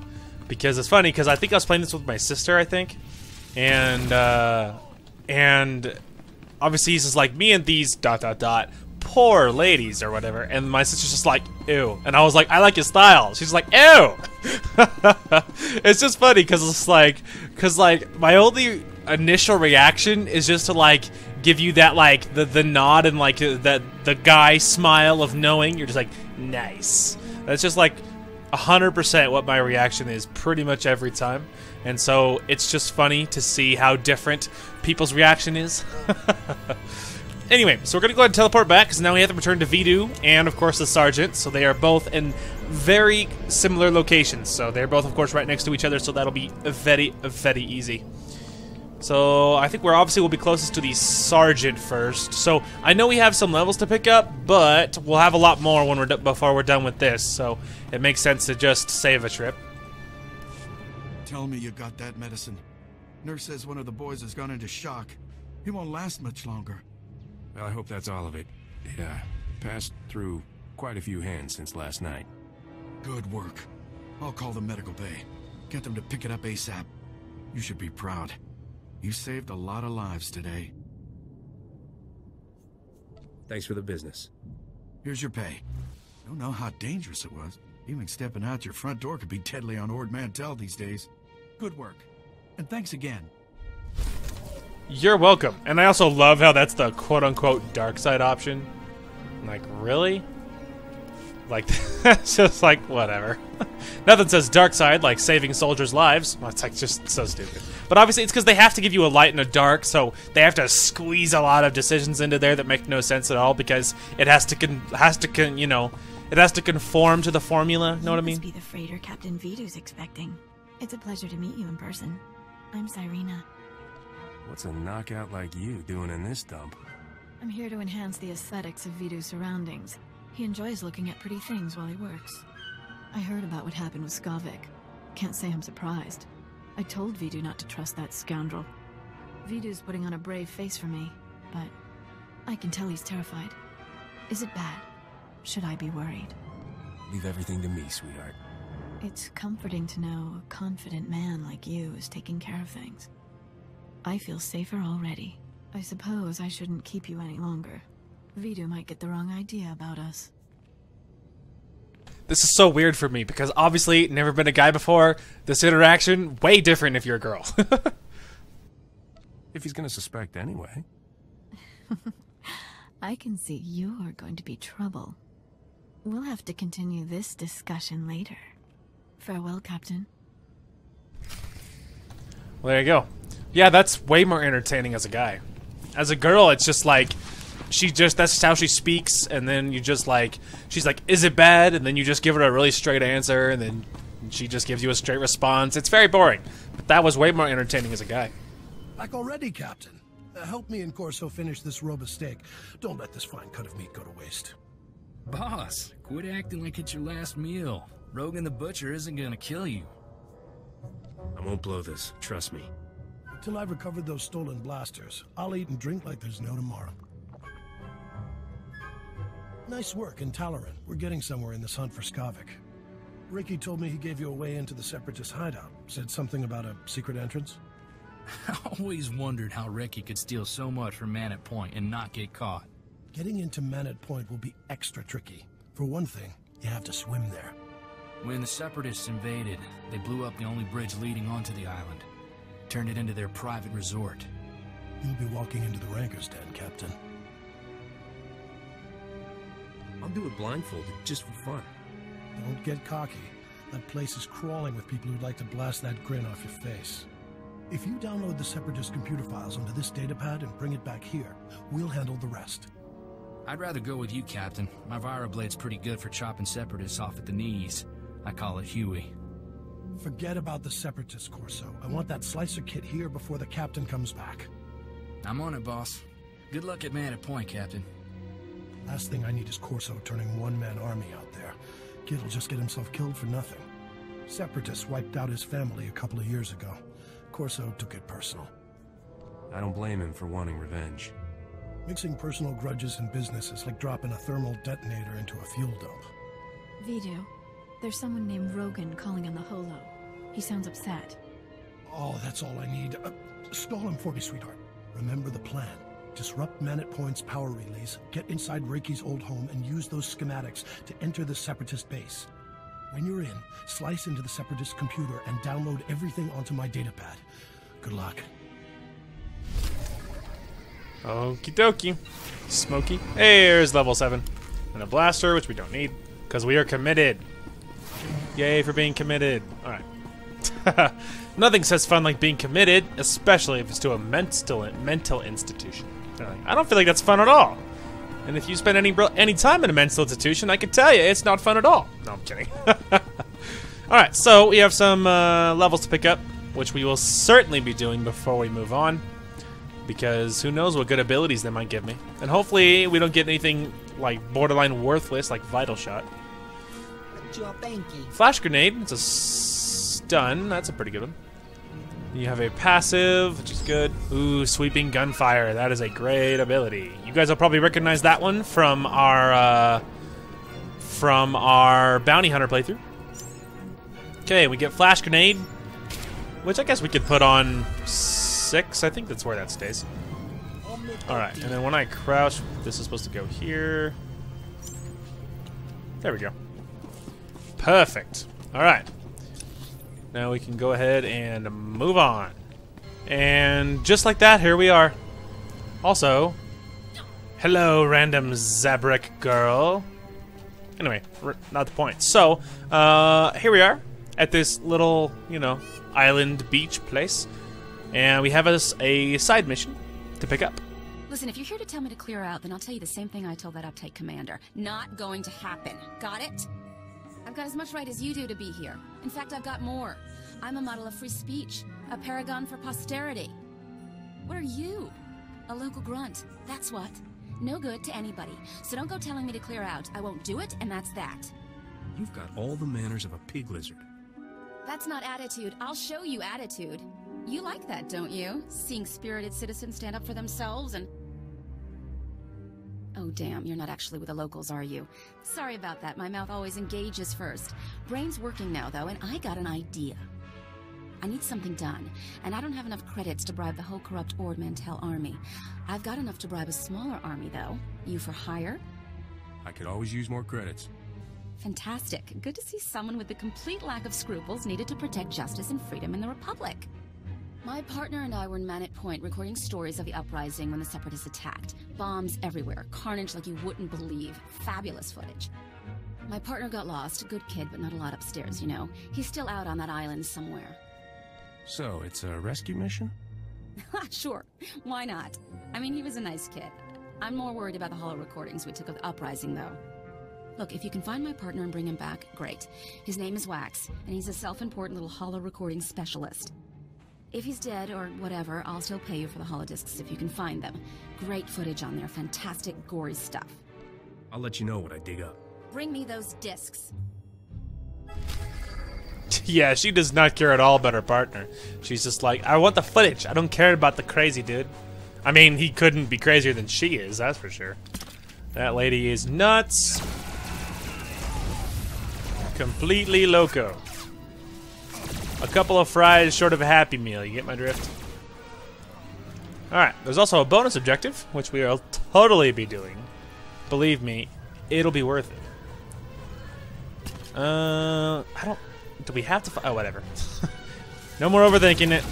Because it's funny because I think I was playing this with my sister, I think, and obviously he's just like, me and these ... poor ladies or whatever, and my sister's just like, ew, and I was like, I like his style. She's like, ew. It's just funny because it's like, my only initial reaction is just to like give you that like the nod and like the guy smile of knowing. You're just like, nice. That's just like 100% what my reaction is pretty much every time, and so it's just funny to see how different people's reaction is. Anyway, so we're going to go ahead and teleport back, because now we have to return to Vidu and, of course, the Sergeant. So they are both in very similar locations. So they're both, of course, right next to each other, so that'll be very, very easy. So I think we're obviously will be closest to the Sergeant first. So I know we have some levels to pick up, but we'll have a lot more when before we're done with this. So it makes sense to just save a trip. Tell me you got that medicine. Nurse says one of the boys has gone into shock. He won't last much longer. Well, I hope that's all of it. It, passed through quite a few hands since last night. Good work. I'll call the medical bay. Get them to pick it up ASAP. You should be proud. You saved a lot of lives today. Thanks for the business. Here's your pay. Don't know how dangerous it was. Even stepping out your front door could be deadly on Ord Mantell these days. Good work. And thanks again. You're welcome. And I also love how that's the quote-unquote dark side option. I'm like, really? Like, it's just like, whatever. Nothing says dark side like saving soldiers' lives. Well, it's like just so stupid. But obviously it's because they have to give you a light and a dark, so they have to squeeze a lot of decisions into there that make no sense at all because it has to it has to conform to the formula. Know what I mean? Must be the freighter Captain Vidu's expecting. It's a pleasure to meet you in person. I'm Cyrena. What's a knockout like you doing in this dump? I'm here to enhance the aesthetics of Vidu's surroundings. He enjoys looking at pretty things while he works. I heard about what happened with Skavik. Can't say I'm surprised. I told Vidu not to trust that scoundrel. Vidu's putting on a brave face for me, but I can tell he's terrified. Is it bad? Should I be worried? Leave everything to me, sweetheart. It's comforting to know a confident man like you is taking care of things. I feel safer already. I suppose I shouldn't keep you any longer. Vidu might get the wrong idea about us. This is so weird for me because obviously never been a guy before. This interaction, way different if you're a girl. If he's gonna suspect anyway. I can see you're going to be trouble. We'll have to continue this discussion later. Farewell, Captain. Well, there you go. Yeah, that's way more entertaining as a guy. As a girl, it's just like, that's just how she speaks, and then you just like, she's like, is it bad? And then you just give her a really straight answer, and then she just gives you a straight response. It's very boring. But that was way more entertaining as a guy. Back already, Captain. Help me and Corso finish this robust steak. Don't let this fine cut of meat go to waste. Boss, quit acting like it's your last meal. Rogan the Butcher isn't gonna kill you. I won't blow this, trust me. Till I've recovered those stolen blasters, I'll eat and drink like there's no tomorrow. Nice work in Talaran. We're getting somewhere in this hunt for Skavik. Ricky told me he gave you a way into the Separatist hideout. Said something about a secret entrance. I always wondered how Ricky could steal so much from Man Point and not get caught. Getting into Man Point will be extra tricky. For one thing, you have to swim there. When the Separatists invaded, they blew up the only bridge leading onto the island. Turned it into their private resort. You'll be walking into the Ranker's Den, Captain. I'll do it blindfolded, just for fun. Don't get cocky. That place is crawling with people who'd like to blast that grin off your face. If you download the Separatist computer files onto this datapad and bring it back here, we'll handle the rest. I'd rather go with you, Captain. My Viroblade's pretty good for chopping Separatists off at the knees. I call it Huey. Forget about the Separatist, Corso. I want that slicer kit here before the Captain comes back. I'm on it, boss. Good luck at Man Point, Captain. Last thing I need is Corso turning one-man army out there. Kid'll just get himself killed for nothing. Separatists wiped out his family a couple of years ago. Corso took it personal. I don't blame him for wanting revenge. Mixing personal grudges and business is like dropping a thermal detonator into a fuel dump. Vidu, there's someone named Rogan calling on the Holo. He sounds upset. Oh, that's all I need. Stall him for me, sweetheart. Remember the plan. Disrupt Man Point's power relays, get inside Reiki's old home, and use those schematics to enter the Separatist base. When you're in, slice into the Separatist computer and download everything onto my datapad. Good luck. Okie dokie. Smoky. Hey, there's level 7. And a blaster, which we don't need, because we are committed. Yay for being committed. Alright. Nothing says fun like being committed, especially if it's to a mental institution. I don't feel like that's fun at all. And if you spend any time in a mental institution, I can tell you it's not fun at all. No, I'm kidding. Alright, so we have some levels to pick up, which we will certainly be doing before we move on. Because who knows what good abilities they might give me. And hopefully we don't get anything like borderline worthless like Vital Shot. Flash Grenade, it's a stun, that's a pretty good one. You have a passive, which is good. Ooh, Sweeping Gunfire, that is a great ability. You guys will probably recognize that one from our Bounty Hunter playthrough. Okay, we get Flash Grenade, which I guess we could put on 6. I think that's where that stays. Alright, and then when I crouch, this is supposed to go here. There we go. Perfect. Alright. Now we can go ahead and move on. And just like that, here we are. Also, hello, random Zabrak girl. Anyway, not the point. So, here we are at this little, island beach place. And we have a side mission to pick up. Listen, if you're here to tell me to clear out, then I'll tell you the same thing I told that uptight commander. Not going to happen. Got it? I've got as much right as you do to be here. In fact, I've got more. I'm a model of free speech, a paragon for posterity. What are you? A local grunt. That's what. No good to anybody. So don't go telling me to clear out. I won't do it, and that's that. You've got all the manners of a pig lizard. That's not attitude. I'll show you attitude. You like that, don't you? Seeing spirited citizens stand up for themselves and... Oh, damn, you're not actually with the locals, are you? Sorry about that. My mouth always engages first. Brain's working now, though, and I got an idea. I need something done, and I don't have enough credits to bribe the whole corrupt Ord Mantell army. I've got enough to bribe a smaller army, though. You for hire? I could always use more credits. Fantastic. Good to see someone with the complete lack of scruples needed to protect justice and freedom in the Republic. My partner and I were in Man Point recording stories of the uprising when the Separatists attacked. Bombs everywhere, carnage like you wouldn't believe. Fabulous footage. My partner got lost. Good kid, but not a lot upstairs, you know. He's still out on that island somewhere. So, it's a rescue mission? Sure, why not? I mean, he was a nice kid. I'm more worried about the holo recordings we took of the uprising, though. Look, if you can find my partner and bring him back, great. His name is Wax, and he's a self-important little holo recording specialist. If he's dead or whatever, I'll still pay you for the holodiscs if you can find them. Great footage on there, fantastic, gory stuff. I'll let you know what I dig up. Bring me those discs. Yeah, she does not care at all about her partner. She's just like, I want the footage. I don't care about the crazy dude. I mean, he couldn't be crazier than she is, that's for sure. That lady is nuts. Completely loco. A couple of fries short of a Happy Meal, you get my drift? Alright, there's also a bonus objective, which we will totally be doing. Believe me, it'll be worth it. I don't... Do we have to... Oh, whatever. No more overthinking it.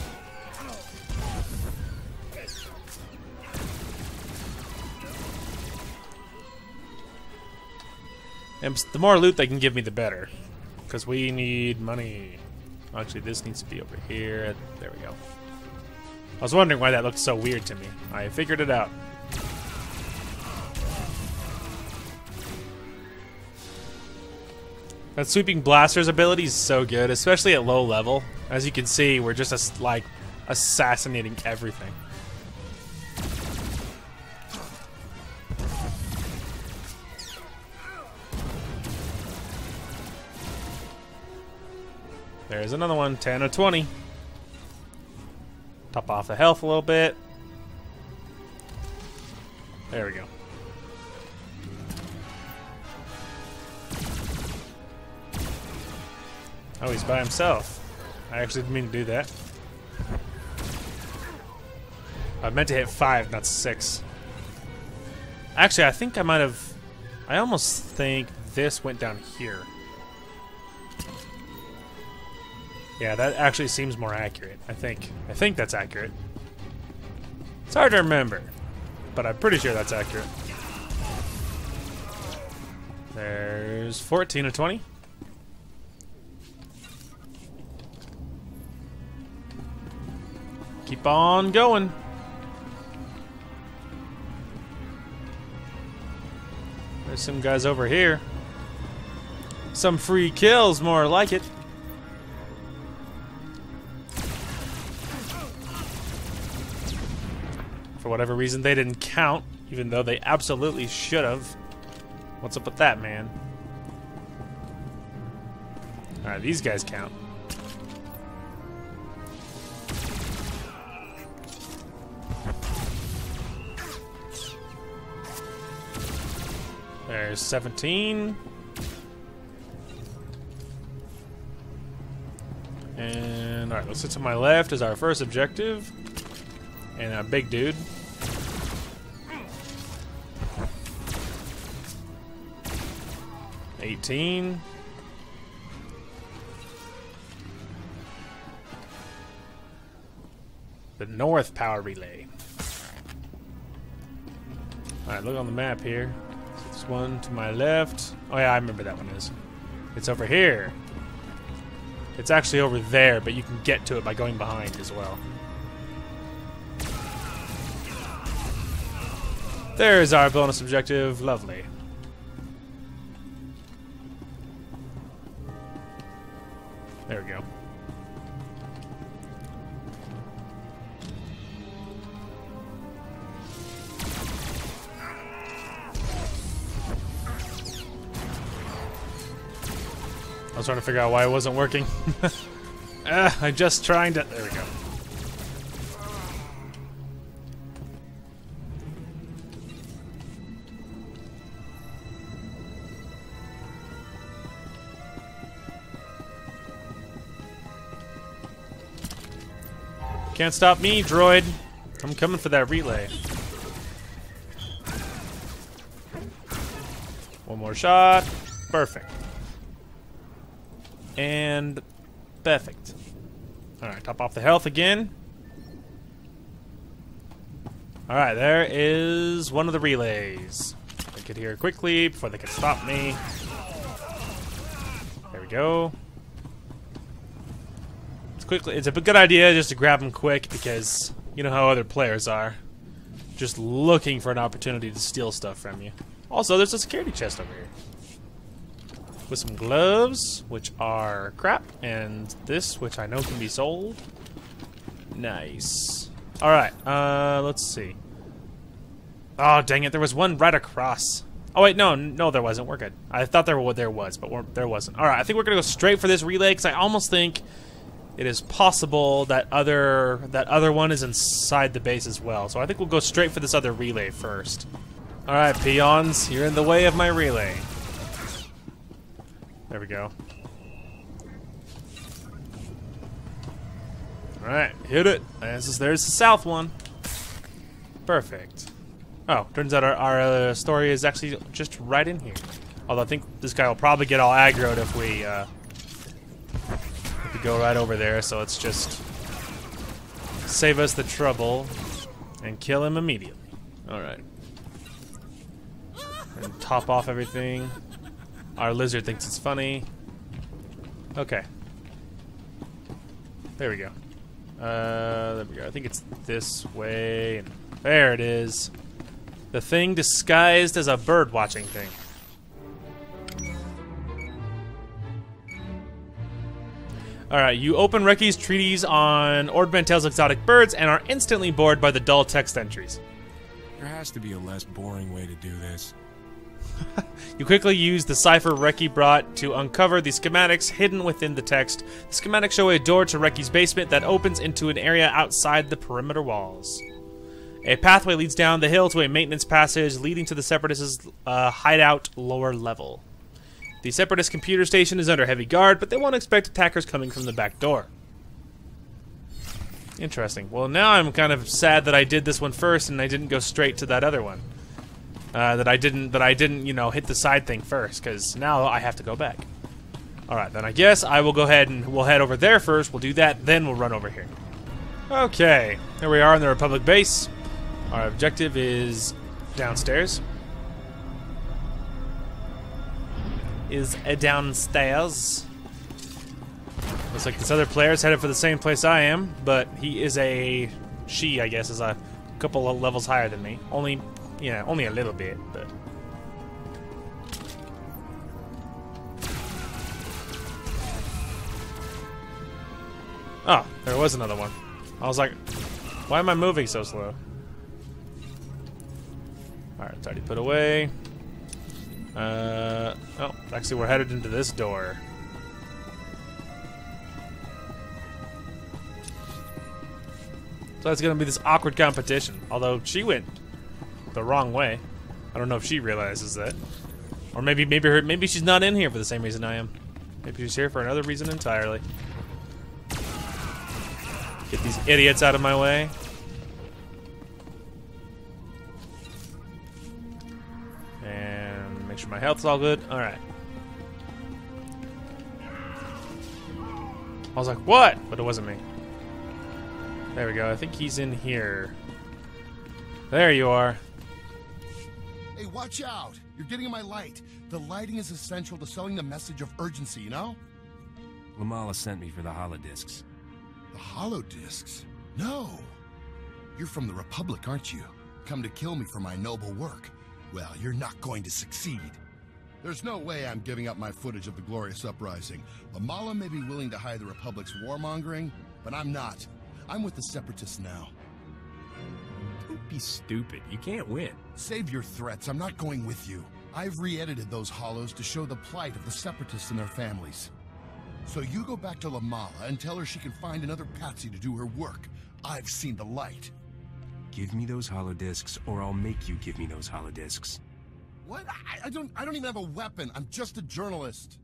And the more loot they can give me, the better. Because we need money. Actually, this needs to be over here. There we go. I was wondering why that looked so weird to me. I figured it out. That sweeping blaster's ability is so good, especially at low level. As you can see, we're just like assassinating everything. There's another one, 10 or 20. Top off the health a little bit. There we go. Oh, he's by himself. I actually didn't mean to do that. I meant to hit 5, not 6. Actually, I think I might have... I almost think this went down here. Yeah, that actually seems more accurate, I think. I think that's accurate. It's hard to remember, but I'm pretty sure that's accurate. There's 14 or 20. Keep on going. There's some guys over here. Some free kills, more like it. For whatever reason, they didn't count, even though they absolutely should have. What's up with that, man? Alright, these guys count. There's 17. And alright, let's sit to my left as our first objective. And a big dude. $18. The North Power Relay. Alright, look on the map here. This one to my left. Oh yeah, I remember that one is. It's over here. It's actually over there, but you can get to it by going behind as well. There's our bonus objective. Lovely. There we go. I was trying to figure out why it wasn't working. I'm just trying to... There we go. Can't stop me, droid. I'm coming for that relay. One more shot. Perfect. And perfect. Alright, top off the health again. Alright, there is one of the relays. I get here quickly before they can stop me. There we go. It's a good idea just to grab them quick because you know how other players are. Just looking for an opportunity to steal stuff from you. Also, there's a security chest over here. With some gloves, which are crap, and this, which I know can be sold. Nice. Alright, let's see. Oh, dang it, there was one right across. Oh, wait, no, there wasn't. We're good. I thought there was, but there wasn't. Alright, I think we're gonna go straight for this relay, because I almost think it is possible that other one is inside the base as well. So I think we'll go straight for this other relay first. Alright, peons, you're in the way of my relay. There we go. Alright, hit it. There's the south one. Perfect. Oh, turns out our story is actually just right in here. Although I think this guy will probably get all aggroed if we go right over there, so let's just save us the trouble and kill him immediately. Alright. And top off everything. Our lizard thinks it's funny. Okay. There we go. There we go. I think it's this way. And there it is. The thing disguised as a bird watching thing. Alright, you open Recky's treatise on Ord Mantell's exotic birds and are instantly bored by the dull text entries. There has to be a less boring way to do this. You quickly use the cipher Recky brought to uncover the schematics hidden within the text. The schematics show a door to Recky's basement that opens into an area outside the perimeter walls. A pathway leads down the hill to a maintenance passage leading to the Separatists' hideout lower level. The Separatist computer station is under heavy guard, but they won't expect attackers coming from the back door. Interesting. Well, now I'm kind of sad that I did this one first and I didn't go straight to that other one. That I didn't, you know, hit the side thing first, because now I have to go back. Alright, then I guess I will go ahead and we'll head over there first. We'll do that, then we'll run over here. Okay, here we are in the Republic base. Our objective is downstairs. Downstairs. Looks like this other player is headed for the same place I am, but he is she, I guess, is a couple of levels higher than me. Only a little bit, but... Oh, there was another one. I was like, why am I moving so slow? Alright, it's already put away. Oh, actually we're headed into this door. So it's gonna be this awkward competition. Although she went the wrong way. I don't know if she realizes that. Or maybe she's not in here for the same reason I am. Maybe she's here for another reason entirely. Get these idiots out of my way. And make sure my health's all good. Alright. I was like, what? But it wasn't me. There we go. I think he's in here. There you are. Hey, watch out! You're getting in my light. The lighting is essential to selling the message of urgency, you know? Lamala sent me for the holodiscs. The holodiscs? No! You're from the Republic, aren't you? Come to kill me for my noble work. Well, you're not going to succeed. There's no way I'm giving up my footage of the glorious uprising. Lamala may be willing to hide the Republic's warmongering, but I'm not. I'm with the Separatists now. Don't be stupid. You can't win. Save your threats. I'm not going with you. I've re-edited those holos to show the plight of the Separatists and their families. So you go back to Lamala and tell her she can find another patsy to do her work. I've seen the light. Give me those holodiscs, or I'll make you give me those holodiscs. What? I don't even have a weapon. I'm just a journalist.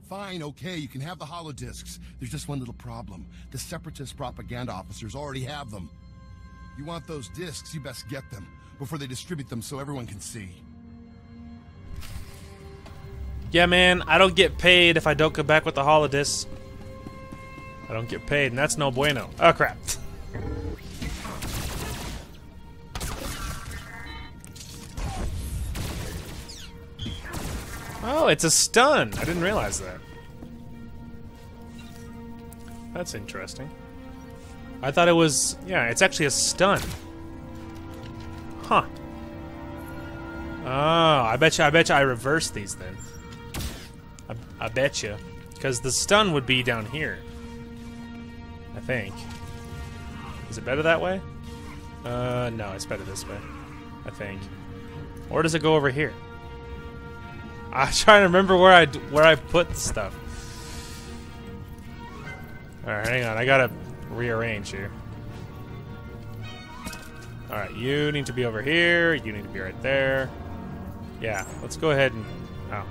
Fine, okay, you can have the holodiscs. There's just one little problem. The Separatist propaganda officers already have them. You want those discs, you best get them before they distribute them so everyone can see. Yeah, man, I don't get paid if I don't come back with the holodiscs. I don't get paid, and that's no bueno. Oh, crap. Oh, it's a stun. I didn't realize that. That's interesting. I thought it was... Yeah, it's actually a stun. Huh. Oh, I bet you I reversed these then. I bet you. Because the stun would be down here. I think. Is it better that way? No, it's better this way. I think. Or does it go over here? I'm trying to remember where I put the stuff. Alright, hang on. I gotta rearrange here. Alright, you need to be over here. You need to be right there. Yeah, let's go ahead and... Oh.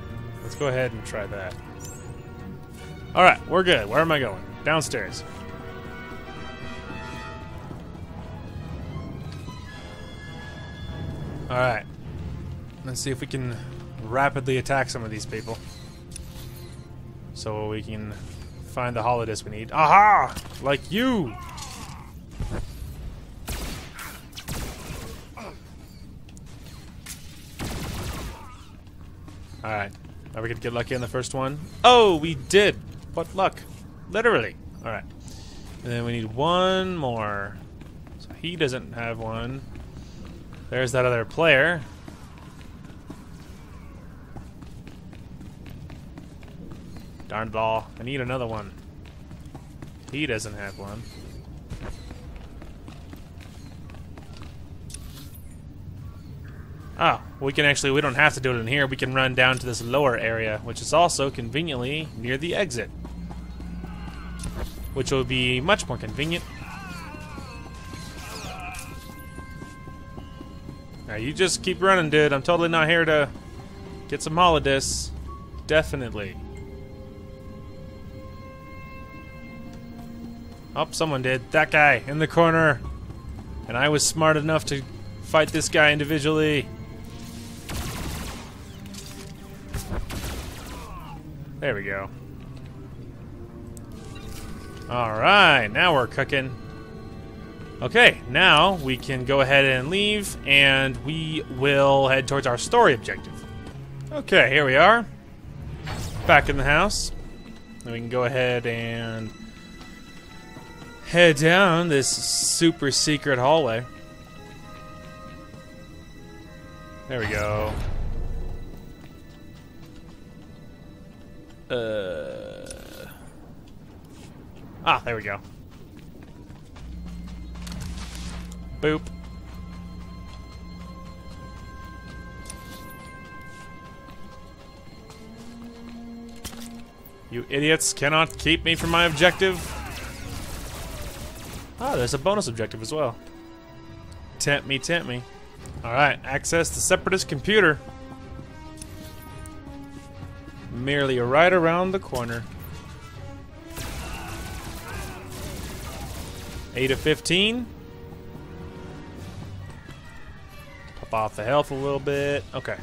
Let's go ahead and try that. Alright, we're good. Where am I going? Downstairs. Alright. Let's see if we can rapidly attack some of these people. So we can find the holodisc we need. Aha! Like you! Alright. Are we gonna get lucky on the first one? Oh, we did! What luck? Literally. Alright. And then we need one more. So he doesn't have one. There's that other player. Darn it all. I need another one. He doesn't have one. Oh, we don't have to do it in here. We can run down to this lower area, which is also conveniently near the exit. Which will be much more convenient. Now you just keep running, dude. I'm totally not here to get some holodiscs. Definitely. Oh, someone did. That guy in the corner. And I was smart enough to fight this guy individually. There we go. Alright, now we're cooking. Okay, now we can go ahead and leave, and we will head towards our story objective. Okay, here we are. Back in the house. And we can go ahead and head down this super secret hallway. There we go. There we go. Boop. You idiots cannot keep me from my objective. Ah, there's a bonus objective as well. Tempt me, tempt me. Alright, access the Separatist computer. Merely right around the corner. 8 of 15. Pop off the health a little bit. Okay.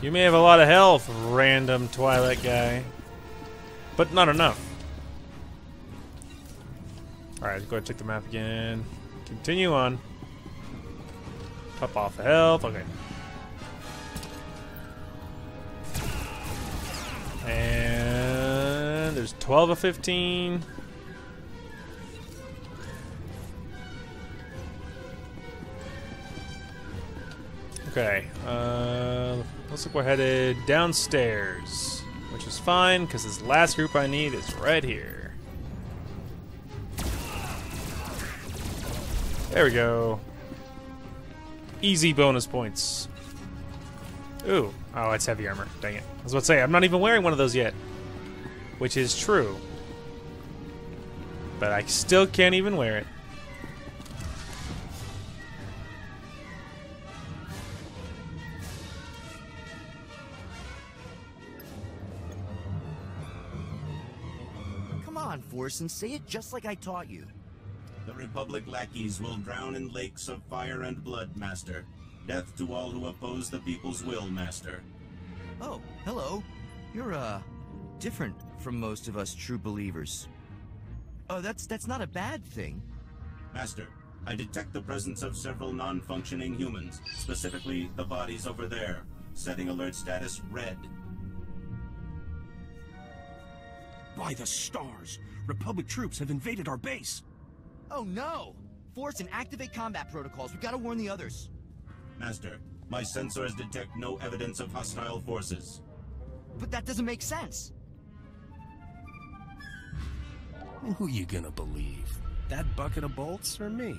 You may have a lot of health, random Twilight guy. But not enough. Alright, let's go ahead and check the map again. Continue on. Pop off the health. Okay. And there's 12 of 15. Okay. Looks like we're headed downstairs, which is fine because this last group I need is right here. There we go. Easy bonus points. Ooh. Oh, it's heavy armor. Dang it. I was about to say, I'm not even wearing one of those yet. Which is true. But I still can't even wear it. Come on, Forsen, say it just like I taught you. The Republic lackeys will drown in lakes of fire and blood, Master. Death to all who oppose the people's will, Master. Oh, hello. You're, different from most of us true believers. Oh, that's not a bad thing. Master, I detect the presence of several non-functioning humans, specifically the bodies over there. Setting alert status red. By the stars! Republic troops have invaded our base! Oh no! Force and activate combat protocols. We gotta warn the others. Master, my sensors detect no evidence of hostile forces. But that doesn't make sense. Who you gonna believe? That bucket of bolts or me?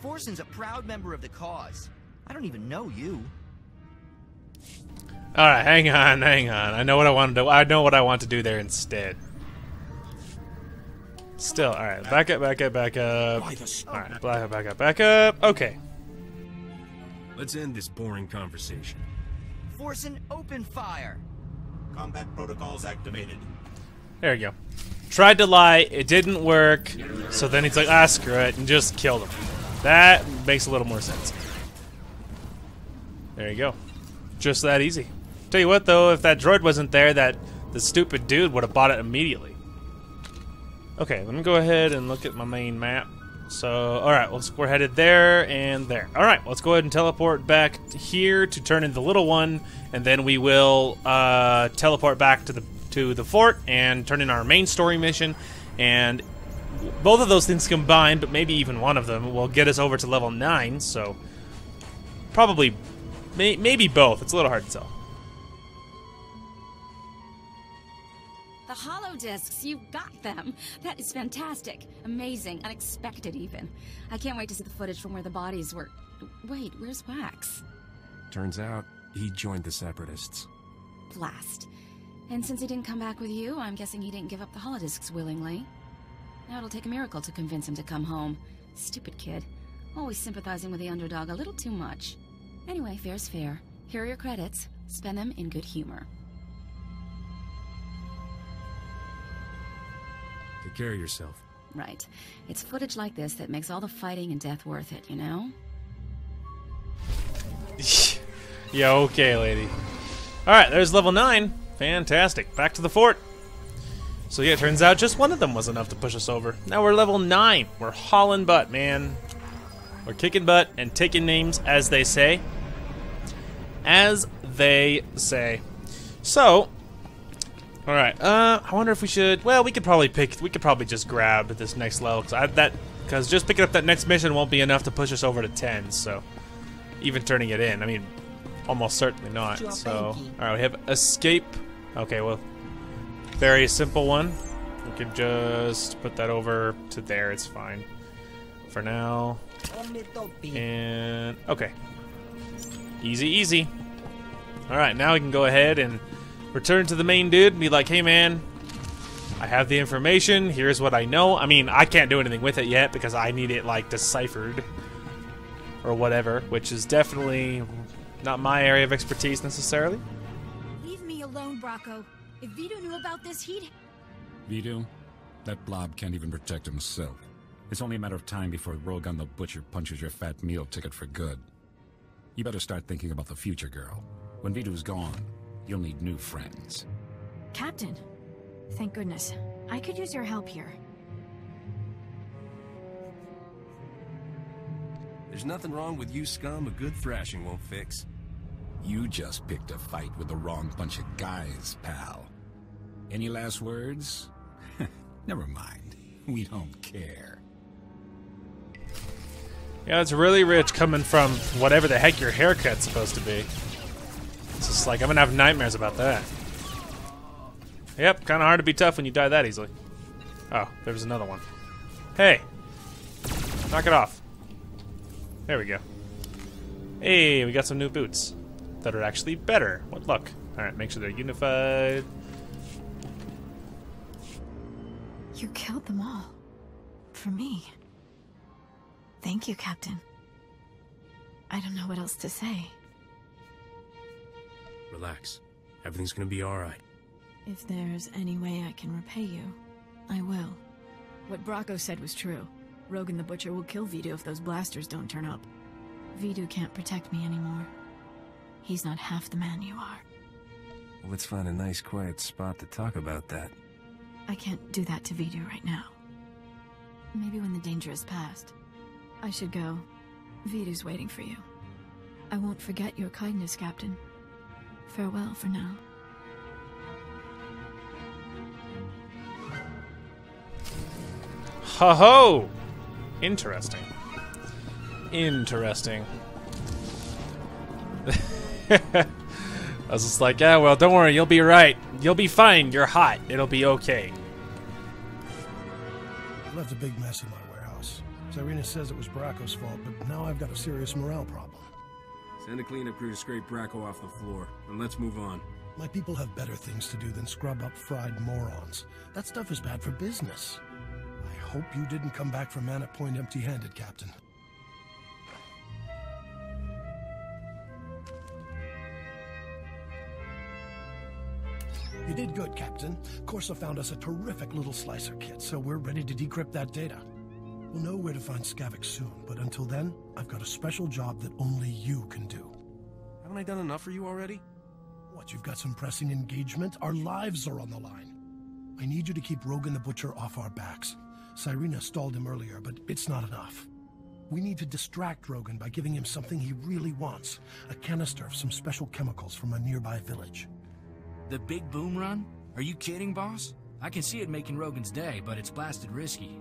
Forsen's a proud member of the cause. I don't even know you. Alright, hang on. I know what I want to do. I know what I want to do there instead. Still, alright, back up. Alright, back up. Okay. Let's end this boring conversation. Forsen, open fire. Combat protocols activated. There you go. Tried to lie, it didn't work, so then he's like, ah, screw it, and just killed him. That makes a little more sense. There you go. Just that easy. Tell you what, though, if that droid wasn't there, the stupid dude would have bought it immediately. Okay, let me go ahead and look at my main map. So, alright, we're headed there and there. Alright, let's go ahead and teleport back here to turn in the little one, and then we will teleport back to the fort and turn in our main story mission. And both of those things combined, but maybe even one of them, will get us over to level 9, so probably, maybe both. It's a little hard to tell. The holodiscs, you got them. That is fantastic. Amazing. Unexpected, even. I can't wait to see the footage from where the bodies were... Wait, where's Wax? Turns out, he joined the Separatists. Blast. And since he didn't come back with you, I'm guessing he didn't give up the holodiscs willingly. Now it'll take a miracle to convince him to come home. Stupid kid. Always sympathizing with the underdog a little too much. Anyway, fair's fair. Here are your credits. Spend them in good humor. Take care of yourself. Right. It's footage like this that makes all the fighting and death worth it, you know? Yeah, okay, lady. Alright, there's level 9. Fantastic. Back to the fort. So yeah, it turns out just one of them was enough to push us over. Now we're level 9. We're hauling butt, man. We're kicking butt and taking names, as they say. As they say. So... Alright, I wonder if we should... Well, we could probably just grab this next level, because just picking up that next mission won't be enough to push us over to 10, so... Even turning it in, I mean, almost certainly not, so... Alright, we have escape. Okay, well, very simple one. We could just put that over to there, it's fine. For now. And... Okay. Easy, easy. Alright, now we can go ahead and... return to the main dude and be like, hey man, I have the information, here's what I know. I mean, I can't do anything with it yet because I need it, like, deciphered or whatever, which is definitely not my area of expertise necessarily. Leave me alone, Bracco. If Vito knew about this, he'd... Vito? That blob can't even protect himself. It's only a matter of time before Rogan the Butcher punches your fat meal ticket for good. You better start thinking about the future, girl. When Vito's gone, you'll need new friends. Captain, thank goodness. I could use your help here. There's nothing wrong with you, scum. A good thrashing won't fix. You just picked a fight with the wrong bunch of guys, pal. Any last words? Never mind. We don't care. Yeah, it's really rich coming from whatever the heck your haircut's supposed to be. It's just like, I'm gonna have nightmares about that. Yep, kinda hard to be tough when you die that easily. Oh, there was another one. Hey! Knock it off. There we go. Hey, we got some new boots that are actually better. What luck. Alright, make sure they're unified. You killed them all. For me. Thank you, Captain. I don't know what else to say. Relax. Everything's gonna be alright. If there's any way I can repay you, I will. What Bracco said was true. Rogan the Butcher will kill Vito if those blasters don't turn up. Vito can't protect me anymore. He's not half the man you are. Well, let's find a nice quiet spot to talk about that. I can't do that to Vito right now. Maybe when the danger is past. I should go. Vidu's waiting for you. I won't forget your kindness, Captain. Farewell for now. Ho-ho! Interesting. Interesting. I was just like, yeah, well, don't worry, you'll be right. You'll be fine, you're hot. It'll be okay. I left a big mess in my warehouse. Cyrena says it was Bracco's fault, but now I've got a serious morale problem. Send a cleanup crew to scrape Bracco off the floor, and let's move on. My people have better things to do than scrub up fried morons. That stuff is bad for business. I hope you didn't come back from Manor Point empty-handed, Captain. You did good, Captain. Corsa found us a terrific little slicer kit, so we're ready to decrypt that data. We'll know where to find Skavik soon, but until then, I've got a special job that only you can do. Haven't I done enough for you already? What, you've got some pressing engagement? Our lives are on the line. I need you to keep Rogan the Butcher off our backs. Cyrena stalled him earlier, but it's not enough. We need to distract Rogan by giving him something he really wants. A canister of some special chemicals from a nearby village. The big boom run? Are you kidding, boss? I can see it making Rogan's day, but it's blasted risky.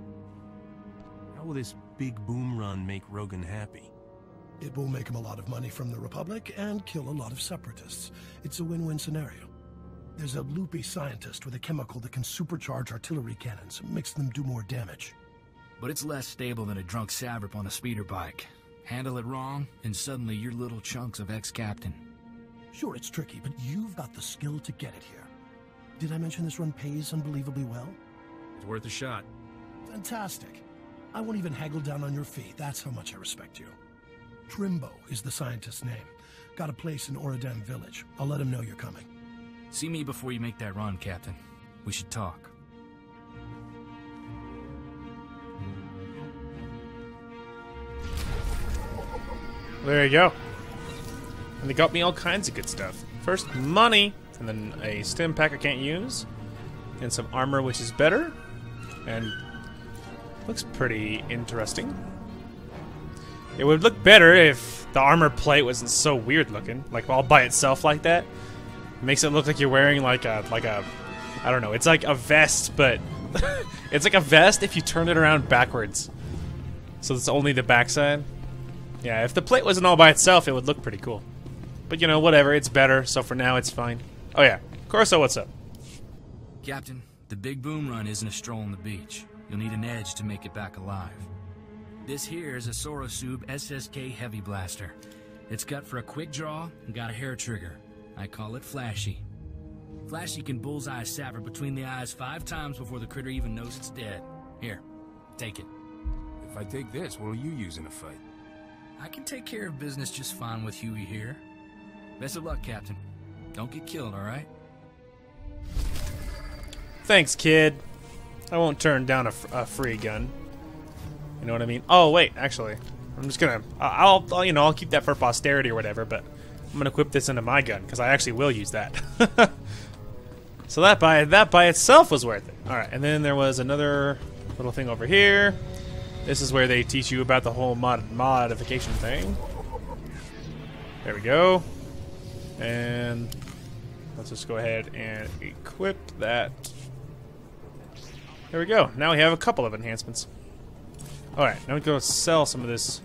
How will this big boom run make Rogan happy? It will make him a lot of money from the Republic and kill a lot of separatists. It's a win-win scenario. There's a loopy scientist with a chemical that can supercharge artillery cannons and makes them do more damage. But it's less stable than a drunk savrip on a speeder bike. Handle it wrong, and suddenly you're little chunks of ex-captain. Sure, it's tricky, but you've got the skill to get it here. Did I mention this run pays unbelievably well? It's worth a shot. Fantastic. I won't even haggle down on your fee. That's how much I respect you. Trimbo is the scientist's name. Got a place in Oradam village. I'll let him know you're coming. See me before you make that run, Captain. We should talk. There you go. And they got me all kinds of good stuff. First, money, and then a stim pack I can't use, and some armor, which is better, and looks pretty interesting. It would look better if the armor plate wasn't so weird looking, like all by itself like that. It makes it look like you're wearing like a I don't know, it's like a vest, but it's like a vest if you turn it around backwards. So it's only the backside. Yeah, if the plate wasn't all by itself, it would look pretty cool. But, you know, whatever, it's better, so for now it's fine. Oh yeah, Corso, what's up? Captain, the big boom run isn't a stroll on the beach. You'll need an edge to make it back alive. This here is a Sorosub SSK Heavy Blaster. It's cut for a quick draw and got a hair trigger. I call it Flashy. Flashy can bullseye a sapper between the eyes 5 times before the critter even knows it's dead. Here, take it. If I take this, what will you use in a fight? I can take care of business just fine with Huey here. Best of luck, Captain. Don't get killed, alright? Thanks, kid. I won't turn down a free gun. You know what I mean? Oh, wait, actually. I'm just gonna... I'll you know, I'll keep that for posterity or whatever, but I'm gonna equip this into my gun, because I actually will use that. So that by itself was worth it. Alright, and then there was another little thing over here. This is where they teach you about the whole modification thing. There we go. And let's just go ahead and equip that. There we go. Now we have a couple of enhancements. Alright, now we go sell some of this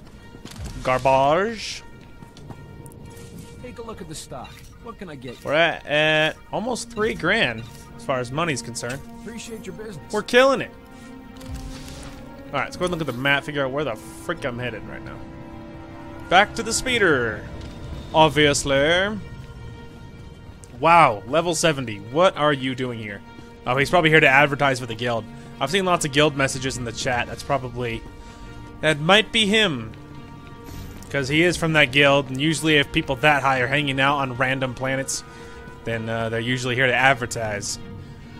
garbage. Take a look at the stock. What can I get you? We're at almost $3,000 as far as money's concerned. Appreciate your business. We're killing it. Alright, let's go ahead and look at the map, figure out where the frick I'm headed right now. Back to the speeder. Obviously. Wow, level 70. What are you doing here? Oh, he's probably here to advertise for the guild. I've seen lots of guild messages in the chat. That might be him. Because he is from that guild, and usually if people that high are hanging out on random planets, then they're usually here to advertise.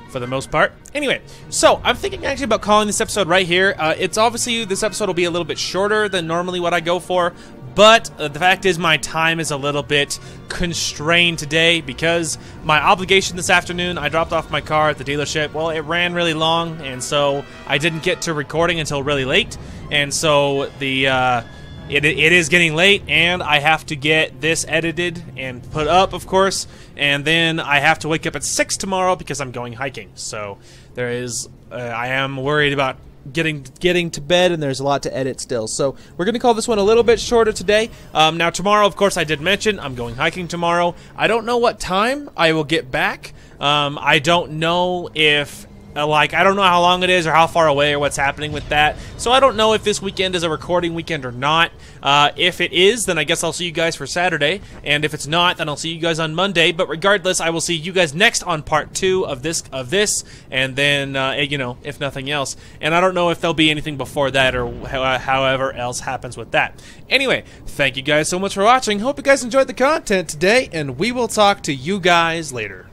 For the most part. Anyway, so I'm thinking actually about calling this episode right here. It's obviously, this episode will be a little bit shorter than normally what I go for, but the fact is my time is a little bit constrained today because my obligation this afternoon, I dropped off my car at the dealership. Well, it ran really long, and so I didn't get to recording until really late. and so the it is getting late, and I have to get this edited and put up, of course, and then I have to wake up at 6 tomorrow because I'm going hiking. So there is, I am worried about getting to bed, and there's a lot to edit still. So we're going to call this one a little bit shorter today. Now tomorrow, of course, I did mention I'm going hiking tomorrow. I don't know what time I will get back. I don't know if... I don't know how long it is or how far away or what's happening with that. So I don't know if this weekend is a recording weekend or not. If it is, then I guess I'll see you guys for Saturday. And if it's not, then I'll see you guys on Monday. But regardless, I will see you guys next on part 2 of this. And then, you know, if nothing else. And I don't know if there'll be anything before that or however else happens with that. Anyway, thank you guys so much for watching. Hope you guys enjoyed the content today. And we will talk to you guys later.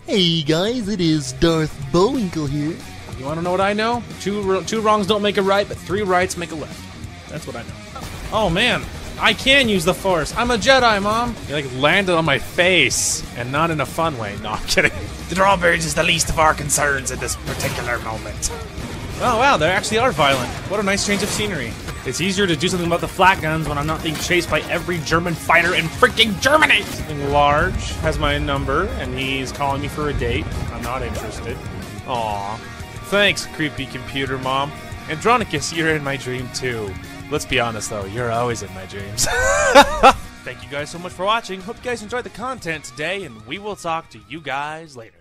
Hey guys, it is Darth Bullwinkle here. You want to know what I know? Two wrongs don't make a right, but 3 rights make a left. That's what I know. Oh man, I can use the Force. I'm a Jedi, Mom. You like landed on my face, and not in a fun way. No, I'm kidding. The drawbridge is the least of our concerns at this particular moment. Oh wow, they actually are violent. What a nice change of scenery. It's easier to do something about the flat guns when I'm not being chased by every German fighter in freaking Germany! Something large has my number, and he's calling me for a date. I'm not interested. Aw. Thanks, creepy computer mom. Andronicus, you're in my dream too. Let's be honest though, you're always in my dreams. Thank you guys so much for watching. Hope you guys enjoyed the content today, and we will talk to you guys later.